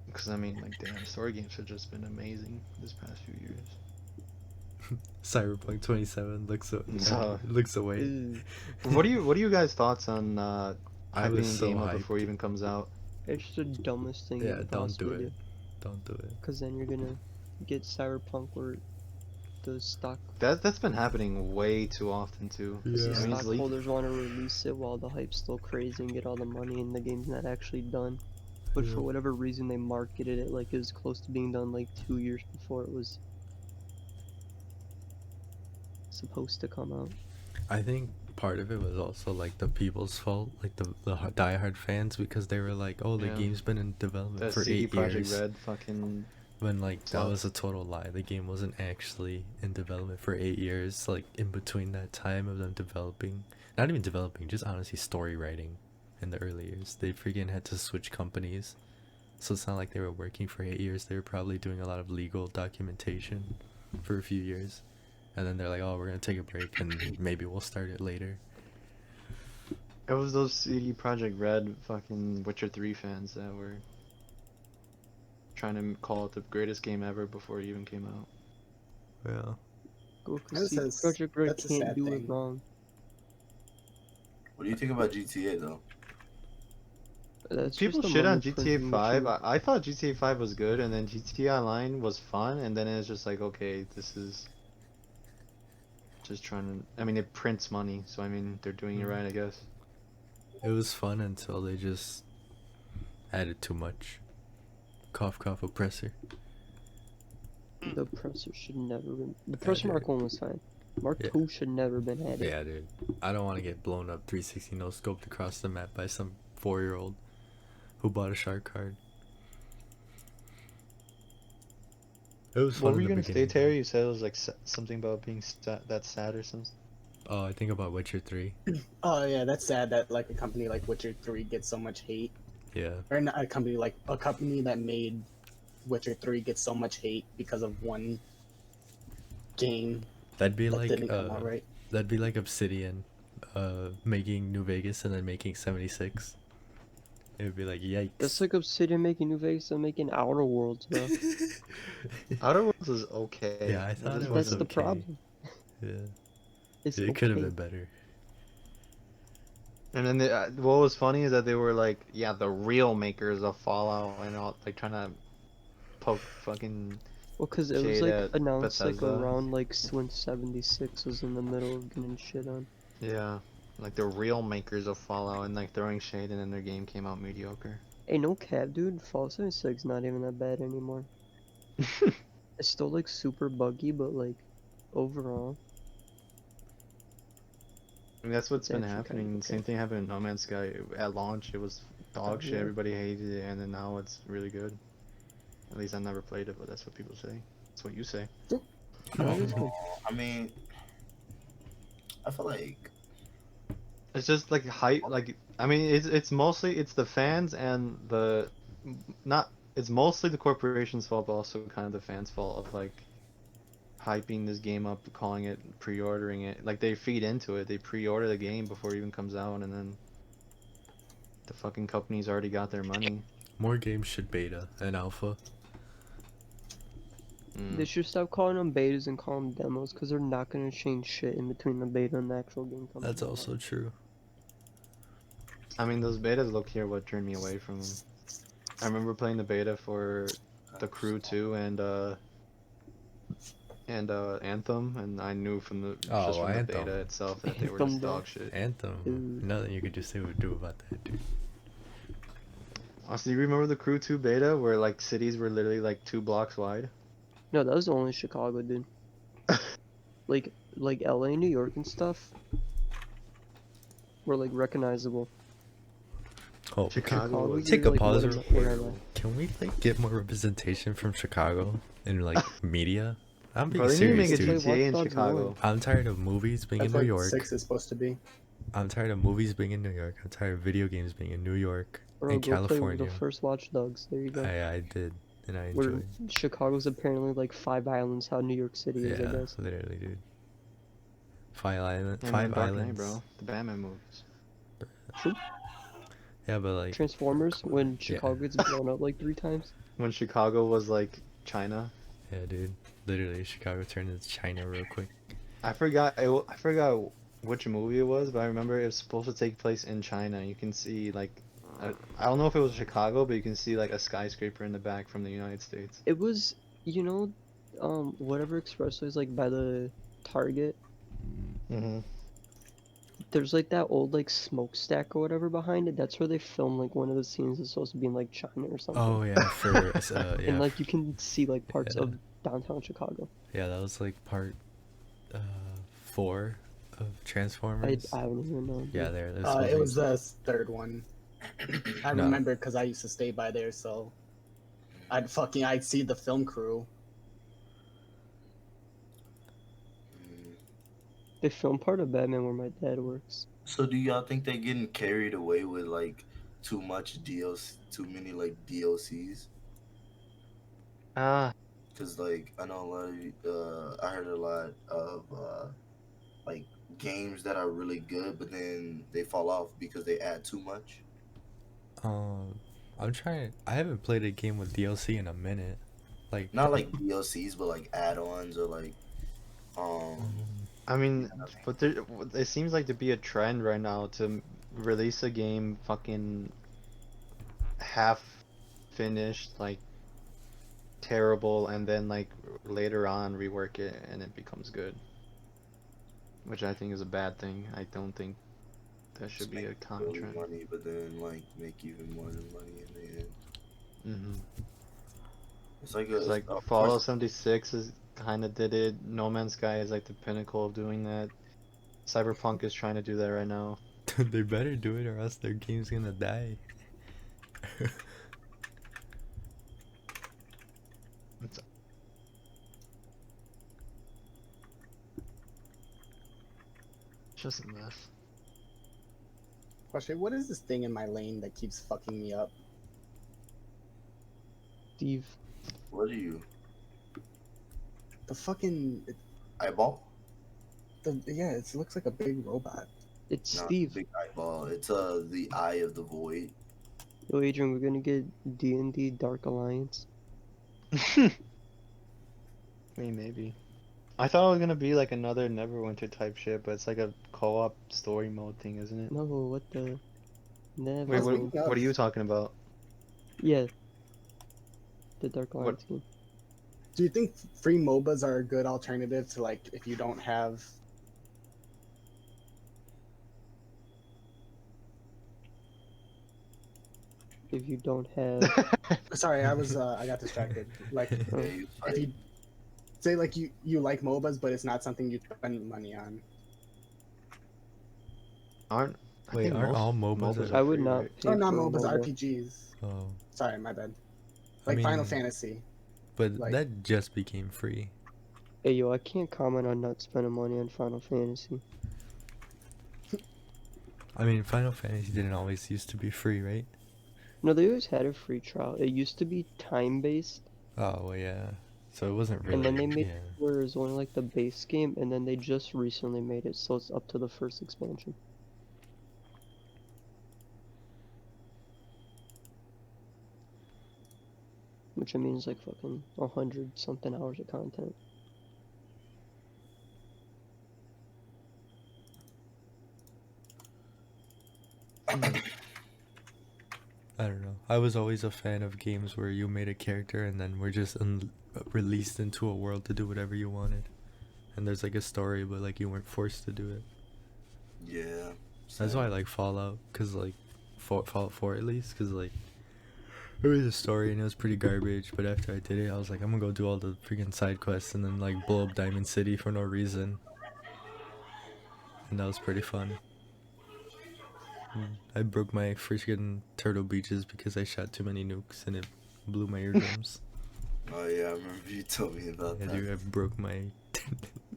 Because I mean, like, damn, story games have just been amazing this past few years. Cyberpunk 27 So- looks away. Ew. What are you guys' thoughts on I hyping was a so game up hyped. before it even comes out? It's the dumbest thing you Yeah, could don't do possibly it. Don't do it. Because then you're gonna get Cyberpunk where the stock That's been happening way too often too. Yeah. the I mean, it's leaked. stockholders want to release it while the hype's still crazy and get all the money and the game's not actually done. But Yeah. for whatever reason they marketed it like it was close to being done like 2 years before it was supposed to come out. I think part of it was also like the people's fault, like the diehard fans, because they were like, "Oh, the Yeah. game's been in development That for CD 8 Projekt years." Red fucking When like that sucks. was a total lie. The game wasn't actually in development for 8 years. Like in between that time of them developing, not even developing, just honestly story writing. In the early years, they freaking had to switch companies, so it's not like they were working for 8 years. They were probably doing a lot of legal documentation for a few years, and then they're like, "Oh, we're gonna take a break and maybe we'll start it later." It was those CD Projekt Red fucking Witcher 3 fans that were trying to call it the greatest game ever before it even came out. Yeah. Go That's see a- Project Red that's a can't sad do thing. it wrong. What do you think about GTA though? That's People just a shit on money GTA printing 5. machine. I thought GTA 5 was good, and then GTA Online was fun, and then it's just like, okay, this is just trying to. I mean, it prints money, so I mean, they're doing it Mhm. right, I guess. It was fun until they just added too much. Cough, cough, oppressor. The oppressor should never been. The oppressor dude. Mark 1 was fine. Mark Yeah. 2 should never been added. Yeah, dude. I don't want to get blown up 360 no scoped across the map by some 4-year-old who bought a shark card. It was fun What were in you the gonna say, beginning. Terry? You said it was like something about being that sad or something. Oh, I think about Witcher 3. Oh yeah, that's sad that like a company like Witcher 3 gets so much hate, Yeah. or not a company like a company that made Witcher 3 gets so much hate because of one game That'd be that like didn't come out right. that'd be like Obsidian making New Vegas and then making 76. It would be like yikes. That's like Obsidian making New Vegas and making Outer Worlds, bro. Outer Worlds is okay. Yeah, I thought it That's was the okay. problem. Yeah. It's It could have okay. been better. And then what was funny is that they were like, yeah, the real makers of Fallout and all, like trying to poke fucking Well, cause it was shade like at announced like Bethesda. around like when 76 was in the middle of getting shit on. Yeah, like the real makers of Fallout and like throwing shade, and then their game came out mediocre. Hey, no cap, dude. Fallout 76 not even that bad anymore. It's still like super buggy, but like overall, I mean, that's what's it's been actually kind happening. of Same okay. thing happened in No Man's Sky. At launch, it was dog shit. yeah. Everybody hated it, and then now it's really good. At least I never played it, but that's what people say. That's what you say. No, it is good. I mean, I feel like It's just like hype. Like I mean, it's mostly it's the fans and the not. It's mostly the corporation's fault, but also kind of the fans' fault of like hyping this game up, calling it, pre-ordering it. Like they feed into it. They pre-order the game before it even comes out, and then the fucking company's already got their money. More games should beta and alpha. Mm. They should stop calling them betas and call them demos, cause they're not gonna change shit in between the beta and the actual game coming That's out. also true. I mean, those betas look here what turned me away from them. I remember playing the beta for The Crew 2 and Anthem, and I knew from the just Oh, from the Anthem. beta itself that they were Anthem, just bro. dog shit. Anthem. Dude. Nothing you could just say would do about that, dude. Also, do you remember the Crew 2 beta where like cities were literally like 2 blocks wide? No, that was only Chicago, dude. like LA, New York, and stuff were like recognizable. Oh, Chicago was Take a like, pause what real is- quick. Can we like get more representation from Chicago in like media? I'm being Bro, they need to serious, make a dude. Wait, Watch GTA in Dogs Chicago. one. I'm tired of movies being That's in New what York. 6 is supposed to be. I'm tired of movies being in New York. I'm tired of video games being in New York Bro, and go play California. the first Watch Dogs. There you go. I did, and I Where enjoyed. Chicago's apparently like 5 islands, how New York City is, I Yeah, guess. literally, dude. Five And Five Dark Knight, Islands. bro. The Batman movies. Yeah, but like, Transformers, when Chicago gets blown up like 3 times. When Chicago was like China. yeah, dude. Literally, Chicago turned into China real quick. I forgot which movie it was, but I remember it was supposed to take place in China. You can see like I don't know if it was Chicago, but you can see like a skyscraper in the back from the United States. It was, you know, whatever expressway is like by the Target. Mm-hmm. There's like that old like smokestack or whatever behind it. That's where they filmed like one of the scenes that's supposed to be in like China or something. Oh yeah, for yeah, And like you can see like parts Yeah. of downtown Chicago. yeah, that was like part 4 of I Transformers. don't even know. Yeah, there. It was the third one. I No. remember because I used to stay by there, so I'd see the film crew. They filmed part of Batman where my dad works. So do y'all think they're getting carried away with like too much DLC, too many like DLCs? Ah, Cause like I know a lot of I heard a lot of like games that are really good, but then they fall off because they add too much. I'm trying. I haven't played a game with DLC in a minute. Like Not like DLCs, but like add-ons or like I mean, but it seems like to be a trend right now to release a game fucking half finished, like terrible, and then like later on rework it and it becomes good. Which I think is a bad thing. I don't think that should be a common really trend. money, but then like make even more than money in the end. Mm-hmm. It's like It's like Fallout 76 is kind of did it. No Man's Sky is like the pinnacle of doing that. Cyberpunk is trying to do that right now. they better do it or else their game's gonna die. It's just a mess. Question: what is this thing in my lane that keeps fucking me up? Steve. What are you? The fucking Eyeball? yeah, it looks like a big robot. It's Not Steve. big eyeball. It's the eye of the void. Yo, Adrian, we're gonna get D&D Dark Alliance. I mean, maybe. I thought it was gonna be like another Neverwinter type shit, but it's like a co-op story mode thing, isn't it? No, what the? Never. Wait, Speaking what are you of- talking about? Yeah. The Dark What- Alliance game. Do you think free MOBAs are a good alternative to like if you don't have? If you don't have. Sorry, I was I got distracted. Like Yeah, you if you say like you like MOBAs, but it's not something you spend money on. Aren't I Wait, think aren't most all MOBAs I are would free, not right? pay Or not for a MOBAs, MOBA. RPGs. Oh, Sorry, my bad. I Like Final mean, Fantasy. but like- that just became free. Hey, yo, I can't comment on not spending money on Final Fantasy. I mean, Final Fantasy didn't always used to be free, right? No, they always had a free trial. It used to be time-based, Oh, well, yeah. So it wasn't really. and then they made yeah. it where it was only like the base game, and then they just recently made it so it's up to the first expansion. Which I mean is like fucking 100 something hours of content. I don't know. I was always a fan of games where you made a character and then were just released into a world to do whatever you wanted. And there's like a story, but like you weren't forced to do it. Yeah. That's why I like Fallout, cause like Fallout 4 at least, cause like there was a story and it was pretty garbage. But after I did it, I was like, I'm gonna go do all the freaking side quests and then like blow up Diamond City for no reason. And that was pretty fun. I broke my freaking Turtle Beaches because I shot too many nukes and it blew my eardrums. Oh yeah, I remember you told me about Yeah, that. dude, I broke my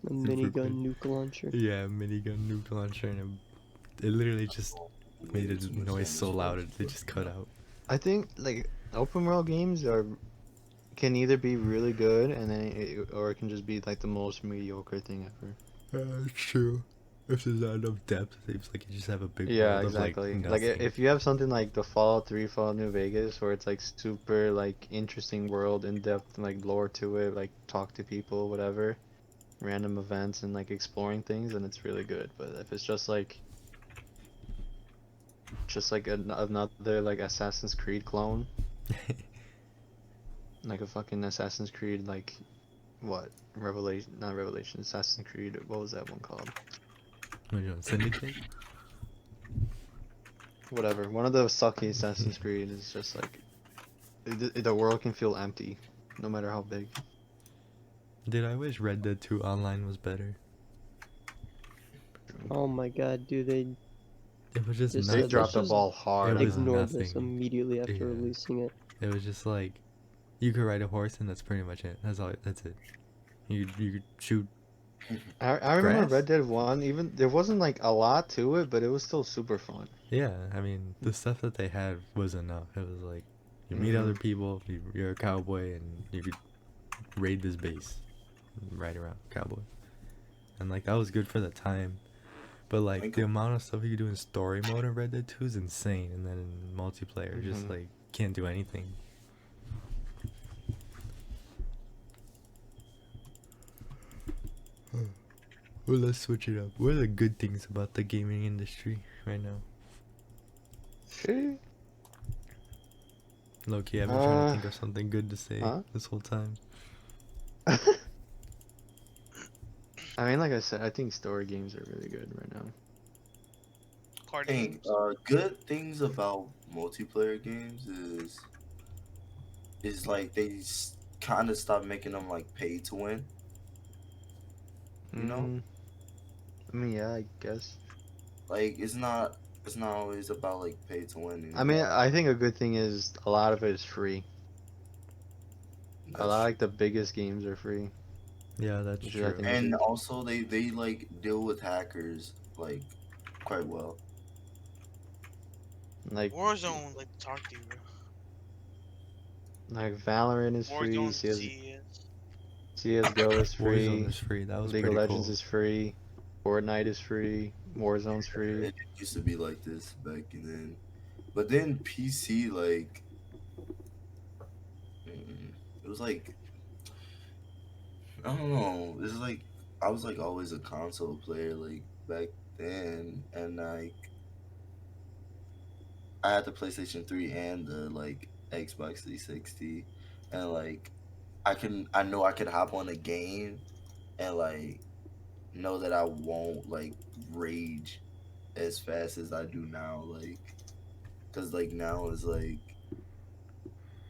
A minigun nuke launcher. yeah minigun nuke launcher and it literally just made Way a too much noise so damage. loud it just cut out. I think like open world games can either be really good and then or it can just be like the most mediocre thing ever. It's true. If there's not enough depth, it's like you just have a big Yeah, world exactly. of Like nothing. if you have something like the Fallout 3, Fallout New Vegas, where it's like super like interesting world, in depth, like lore to it, like talk to people, whatever, random events and like exploring things, and it's really good. But if it's just like another like Assassin's Creed clone, like a fucking Assassin's Creed like what Revelation, not Revelation, Assassin's Creed. What was that one called? What are you doing, Syndicate? Whatever. One of the sucky Assassin's Creed is just like the world can feel empty, no matter how big. Dude, I wish Red Dead 2 Online was better. Oh my god, dude, they It was just This They is- nothing. dropped the just ball hard. It was on that. ignored this nothing. immediately after Yeah. releasing it. It was just like you could ride a horse and that's pretty much it. That's all. That's it. You could shoot. I remember Grass? Red Dead 1. Even there wasn't like a lot to it, but it was still super fun. Yeah, I mean the stuff that they had was enough. It was like you meet other people. You're a cowboy and you could raid this base, and ride around cowboy, and like that was good for the time. But like Like- the amount of stuff you could do in story mode in Red Dead 2 is insane, and then in multiplayer, just Mhm. like can't do anything. Well, let's switch it up. What are the good things about the gaming industry right now? Loki, I've been trying to think of something good to say huh? this whole time. I mean, like I said, I think story games are really good right now. Card I think games. good things about multiplayer games is like they kind of stopped making them like pay to win. You know? I mean, yeah, I guess. Like it's not always about like pay to win. I mean, anymore. I think a good thing is a lot of it is free. That's A lot like the biggest games are free. Yeah, that's Which is, I true. think, and also they like deal with hackers like quite well. Like Warzone, like, talk to you, bro. Valorant is free. Warzone, CS, CS. CS:GO is free. Warzone is free. That was League of pretty Legends cool. is free. Fortnite is free. Warzone's free. It used to be like this back then, but then PC like it was like I don't know. It's like I was like always a console player like back then, and like I had the PlayStation 3 and the like Xbox 360, and like I know I could hop on a game and like know that I won't like rage as fast as I do now, like because like now it's like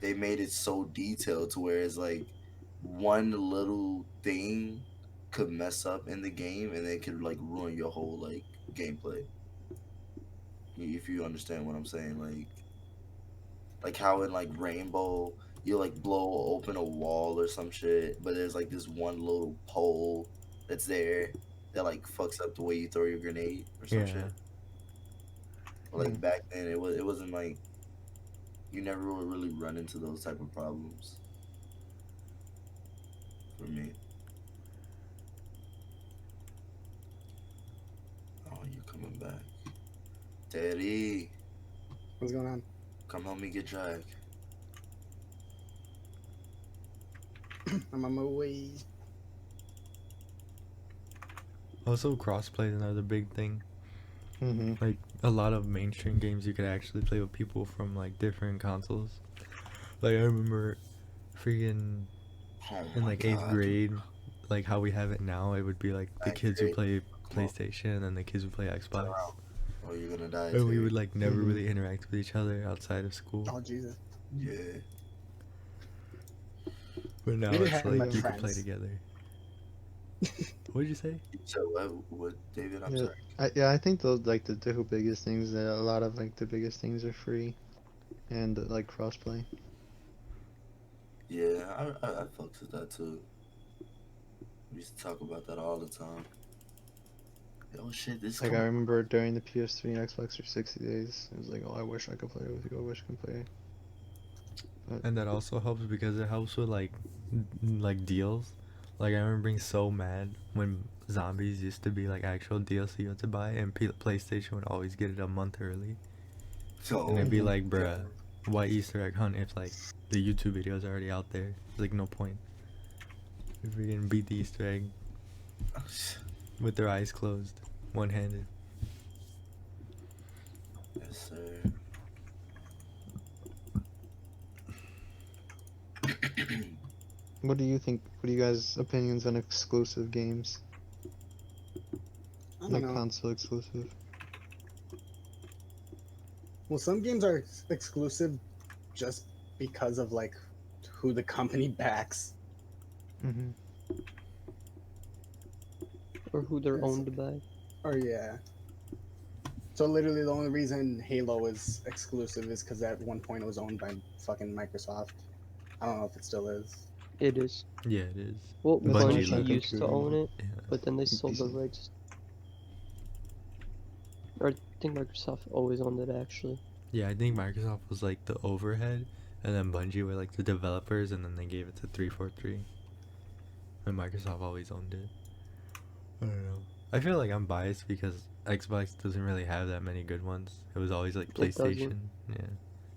they made it so detailed to where it's like one little thing could mess up in the game and it could like ruin your whole like gameplay. If you understand what I'm saying, like how in like Rainbow you like blow open a wall or some shit, but there's like this one little pole that's there that like fucks up the way you throw your grenade or some Yeah. shit. But, like back then it wasn't like you never would really run into those type of problems. For me. Oh, you're coming back. Teddy, What's going on? come help me get Drag. I'm on my way. Also, crossplay is another big thing. Mm-hmm. Like a lot of mainstream games, you could actually play with people from like different consoles. Like I remember, freaking Oh in my like 8th God. grade, like how we have it now, it would be like the Ninth kids who grade. play PlayStation and the kids who play Xbox. Oh, you're gonna die. And we Teddy. would like never Mhm. really interact with each other outside of school. Oh Jesus. Yeah. But now We didn't it's have like much you can play friends. together. What did you say? So what David? I'm Yeah. sorry. I think those like the two biggest things. That a lot of like the biggest things are free, and like crossplay. Yeah, I fucks with that too. We used to talk about that all the time. Oh shit, this Like I coming- remember during the PS3 and Xbox 360 days, it was like, oh, I wish I could play with you. I wish I could play. And that also helps because it helps with like like deals. Like I remember being so mad when Zombies used to be like actual DLC you had to buy, and PlayStation would always get it a month early. So And it'd be like, bruh, why Easter egg hunt if like the YouTube video's already out there? Like no point. If we can beat the Easter egg with their eyes closed, one-handed. Yes, sir. What do you think? What are you guys' opinions on exclusive games? I don't Like know. console exclusive? Well, some games are exclusive just because of like who the company backs. Mm-hmm. Or who they're Yes. owned by. Or yeah. So literally the only reason Halo is exclusive is because at one point it was owned by fucking Microsoft. I don't know if it still is. It is. Yeah, it is. Well, That's Bungie Bungie left. used to own it, Yeah. but then they sold the PC. rights. Or I think Microsoft always owned it actually. Yeah, I think Microsoft was like the overhead, and then Bungie were like the developers, and then they gave it to 343. And Microsoft always owned it. I don't know. I feel like I'm biased because Xbox doesn't really have that many good ones. It was always like It doesn't. PlayStation. Yeah.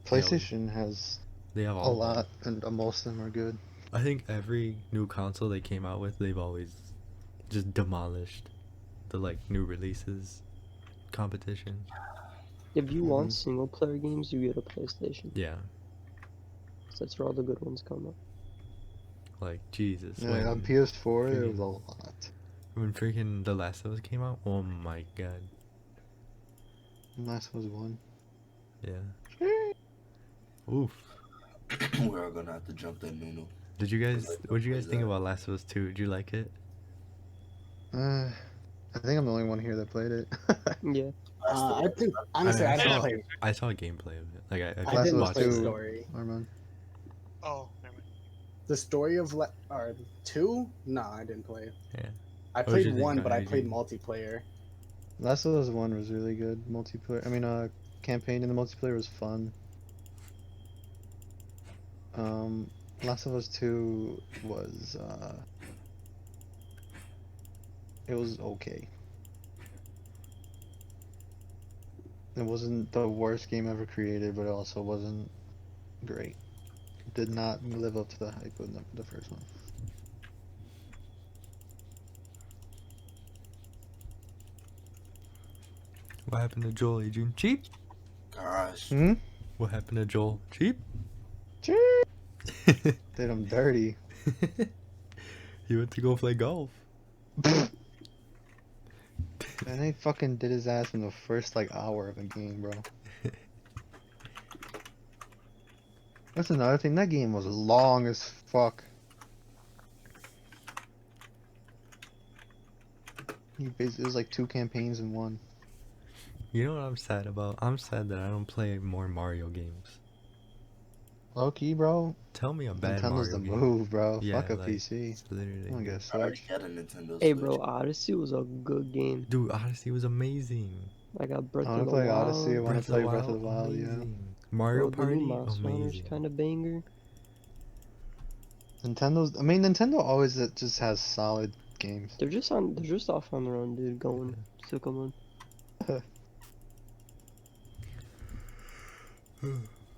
PlayStation has They have a all of them. lot, and most of them are good. I think every new console they came out with, they've always just demolished the like new releases competition. If you want Mhm. single player games, you get a PlayStation. Yeah, 'Cause that's where all the good ones come up. like Jesus. Yeah, on when, PS4 there was a freaking- lot. when freaking The Last of Us came out, oh my god. Last was one. Yeah. Oof. We're all gonna have to jump that Nunu. Did you guys? What did you guys Is think that- about Last of Us 2? Did you like it? I think I'm the only one here that played it. Yeah. I think honestly I I didn't saw- play. I saw gameplay of it. Like I I Last didn't of Us watched play the 2. it. story. Armand. Oh, never mind. The story of or 2? No, I didn't play it. Yeah. I What did played you think 1, on but I AG? played multiplayer. Last of Us 1 was really good. Multiplayer. I mean, campaign in the multiplayer was fun. Last of Us 2 was, it was okay. It wasn't the worst game ever created, but it also wasn't great. It did not live up to the hype of the first one. What happened to Joel, Adrian? Cheap? Gosh. Hmm? What happened to Joel? Cheap? Did him dirty. He went to go play golf. And they fucking did his ass in the first like hour of a game, bro. That's another thing. That game was long as fuck. It was like 2 campaigns in one. You know what I'm sad about? I'm sad that I don't play more Mario games. Low key, bro. Tell me a bad Nintendo's Mario the game. move, bro. Yeah, Fuck a like, PC. it's literally. I'm gonna get a I already Switch. got a Nintendo Hey, Switch. bro, Odyssey was a good game. Dude, Odyssey was amazing. I got Breath I of wanna the play Wild. Odyssey. I wanna play Breath of the Wild. Yeah. amazing. Mario Bro, the new Party, Monster Hunter's amazing. kind of banger. Nintendo's. I mean, Nintendo always just has solid games. They're just on. They're just off on their own, dude. Going sick of them.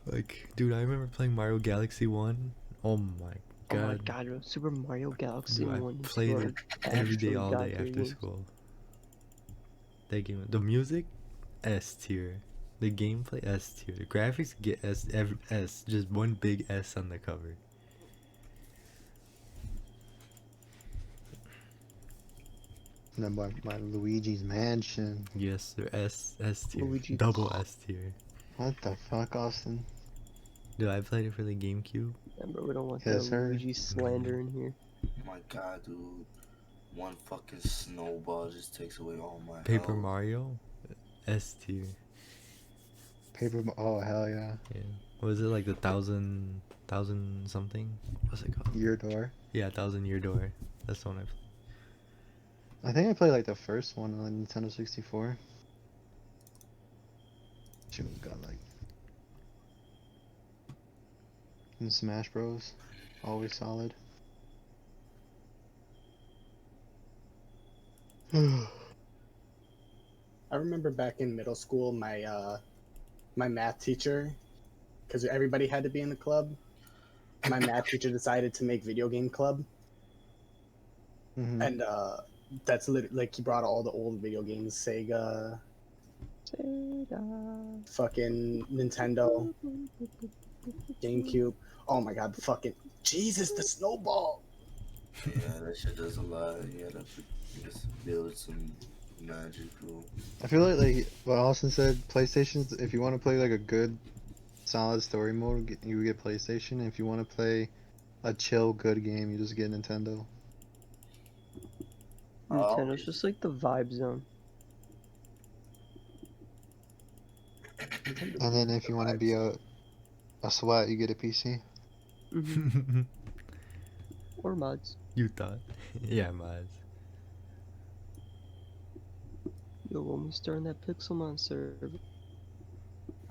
Like, dude, I remember playing Mario Galaxy 1. Oh my Oh my god. god, bro, Super Mario Galaxy Dude, I 1. played bro, it every day, actually all got day their after games. school. That game, the music, S tier. The gameplay, S tier. The graphics get S, just one big S on the cover. And then my Luigi's Mansion. Yes, they're S tier. Luigi. Double S tier. What the fuck, Austin? Dude, I played it for the GameCube. Yeah, bro, we don't want Yes, that sir. Luigi slander in here. Oh my god, dude. One fucking snowball just takes away all my Paper health. Mario, S tier. Oh hell yeah. Yeah. What was it, like the thousand something? What's it called? Year Door. Yeah, 1,000 Year Door. That's the one I played. I think I played like the first one on Nintendo 64. She was got like. And Smash Bros. Always solid. I remember back in middle school, my math teacher, because everybody had to be in the club. My math teacher decided to make video game club, Mhm. and that's like he brought all the old video games, Sega, Sega. fucking Nintendo, GameCube. Oh my god, fucking Jesus, the snowball! Yeah, that shit does a lot. You gotta just build some magical. I feel like what Austin said, PlayStation's, if you want to play like a good solid story mode, you get PlayStation. If you want to play a chill good game, you just get Nintendo. Nintendo's just like the vibe zone. And then if you want to be a sweat, you get a PC. Hmm Or mods. You thought? Yeah, Miles. Yo, when we starting that Pixelmon server?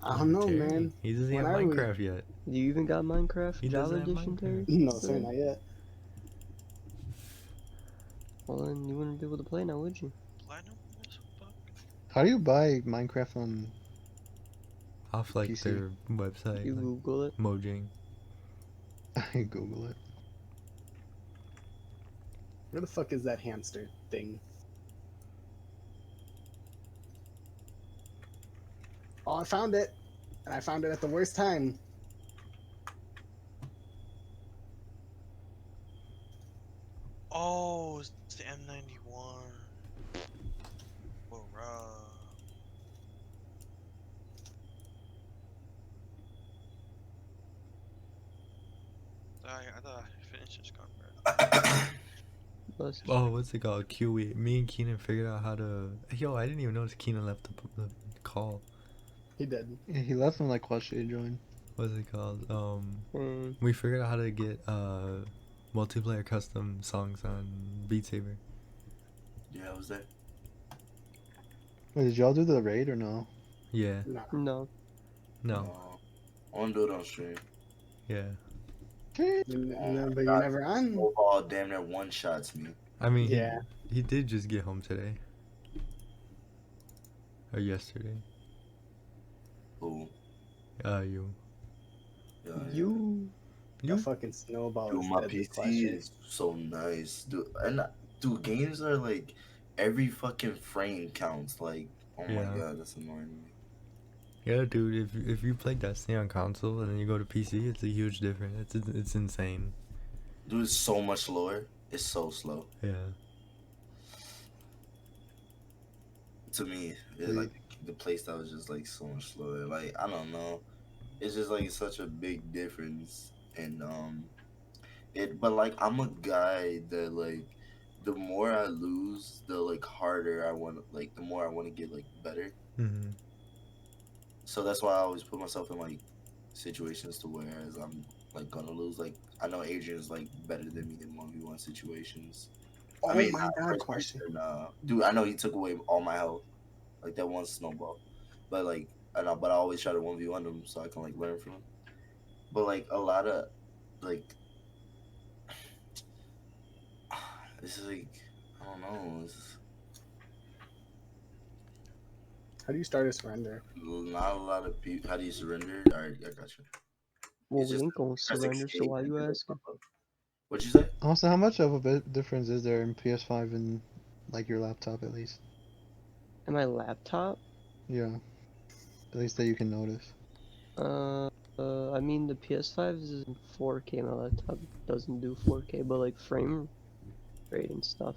I don't know, Terry, man. He doesn't have When are we- Minecraft yet. Do you even got Minecraft He Java doesn't have Edition, Minecraft. Terry? No, sir, not yet. Well, then you wouldn't be able to play now, would you? Platinum? What the fuck? How do you buy Minecraft on? Off like PC. their website, You like Google it. Mojang. I Google it. Where the fuck is that hamster thing? Oh, I found it. And I found it at the worst time. Oh, it's the M91. Whoa, I thought I finished this contract. Plus, Oh, what's it called? QE. Me and Keenan figured out how to. Yo, I didn't even notice Keenan left the call. He did. Yeah, he left when like Questia joined. What's it called? mm, We figured out how to get multiplayer custom songs on Beat Saber. Yeah, I was there. Wait, did y'all do the raid or no? Yeah. Nah. No. No. I want to do it on stream. Yeah. But you're never on. Snowball damn near one shots me. I mean, Yeah. he did just get home today. Or yesterday. Who? You. Yeah, You. A fucking snowball Dude, is my deadly PC question. is so nice, dude. And dude, games are like every fucking frame counts. Like, oh my Yeah. god, that's annoying me. Yeah, dude. If you play Destiny on console and then you go to PC, it's a huge difference. It's insane. Dude, it's so much slower. It's so slow. Yeah. To me, it, like the playstyle is just like so much slower. Like, I don't know. It's just like such a big difference. And but like I'm a guy that like the more I lose, the like harder I want like the more I want to get like better. Mm-hmm. So that's why I always put myself in like situations to whereas I'm like gonna lose. Like I know Adrian's like better than me in 1v1 situations. Oh I mean, my not god, first question. person, dude, I know he took away all my health, like that one snowball. But like, but I always try to 1v1 him so I can like learn from him. But like a lot of, like, it's like I don't know. It's How do you start a surrender? not a lot of people. How do you surrender? All right, I got you. Well, It's we just ain't gonna press surrender, so escape why and you then it'll asking? pop up. What'd you say? Also, how much of a difference is there in PS5 and like your laptop at least? And my laptop? Yeah, at least that you can notice. I mean the PS5 is in 4K. My laptop doesn't do 4K, but like frame rate and stuff,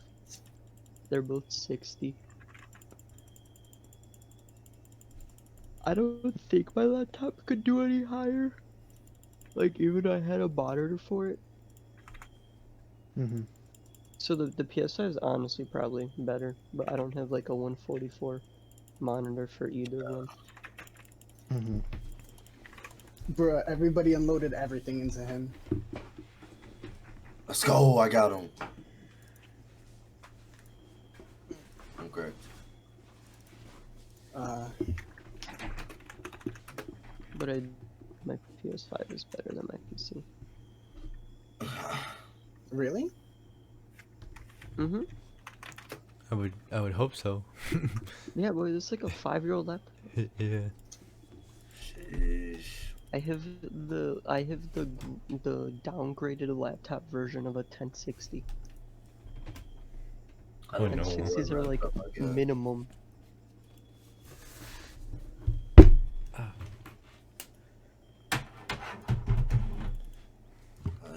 they're both 60. I don't think my laptop could do any higher. Like even I had a monitor for it. Mm-hmm. So the PS5 is honestly probably better, but I don't have like a 144 monitor for either one. Mm-hmm. Bruh, everybody unloaded everything into him. Let's go! I got him. I'm correct. But my PS5 is better than my PC. Really? Mm-hmm. I would hope so. Yeah, boy, it's like a 5-year-old laptop. Yeah. Sheesh. I have the downgraded laptop version of a 1060. I don't Oh, no. know what 1060s are like laptop I got. minimum.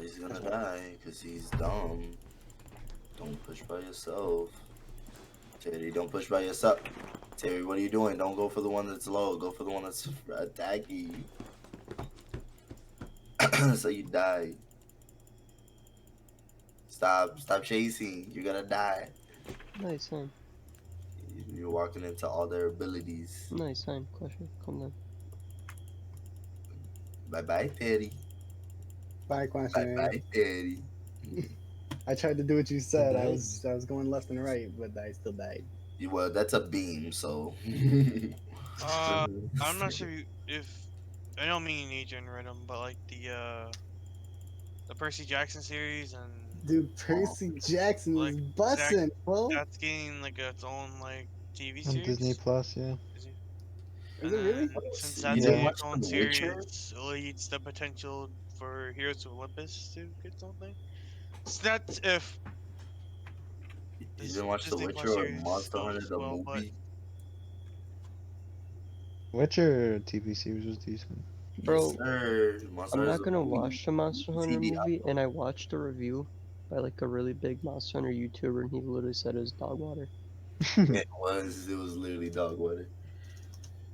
He's gonna die because he's dumb. Don't push by yourself. Teddy, don't push by yourself. Terry, what are you doing? Don't go for the one that's low. Go for the one that's attacking you. So you die. Stop chasing. You're gonna die. Nice sign. You're walking into all their abilities. Nice sign. Question. Calm down. Bye bye, Teddy. Bye, Bye question. bye, Teddy. I tried to do what you said. I Bye. was going left and right, but I still died. Well, that's a beam, so. I'm not sure if I know me and Adrian read them, but like the Percy Jackson series and Dude, Percy Jackson was Like, bussin', bro. that's getting like its own like TV On series. Disney Plus, yeah. Is And it really? then, since You that's didn't getting watch its own The Witcher? series, it leads the potential for Heroes of Olympus to get something. So that's if You this didn't watch The Disney Plus Witcher or series Monster Hunter goes the well, but movie? Witcher TV series was decent. Bro, Yes, sir. Monster I'm Hunter's not a gonna movie. watch the Monster Hunter TV movie, and I watched a review by like a really big Monster Hunter YouTuber, and he literally said it was dog water. It was literally dog water.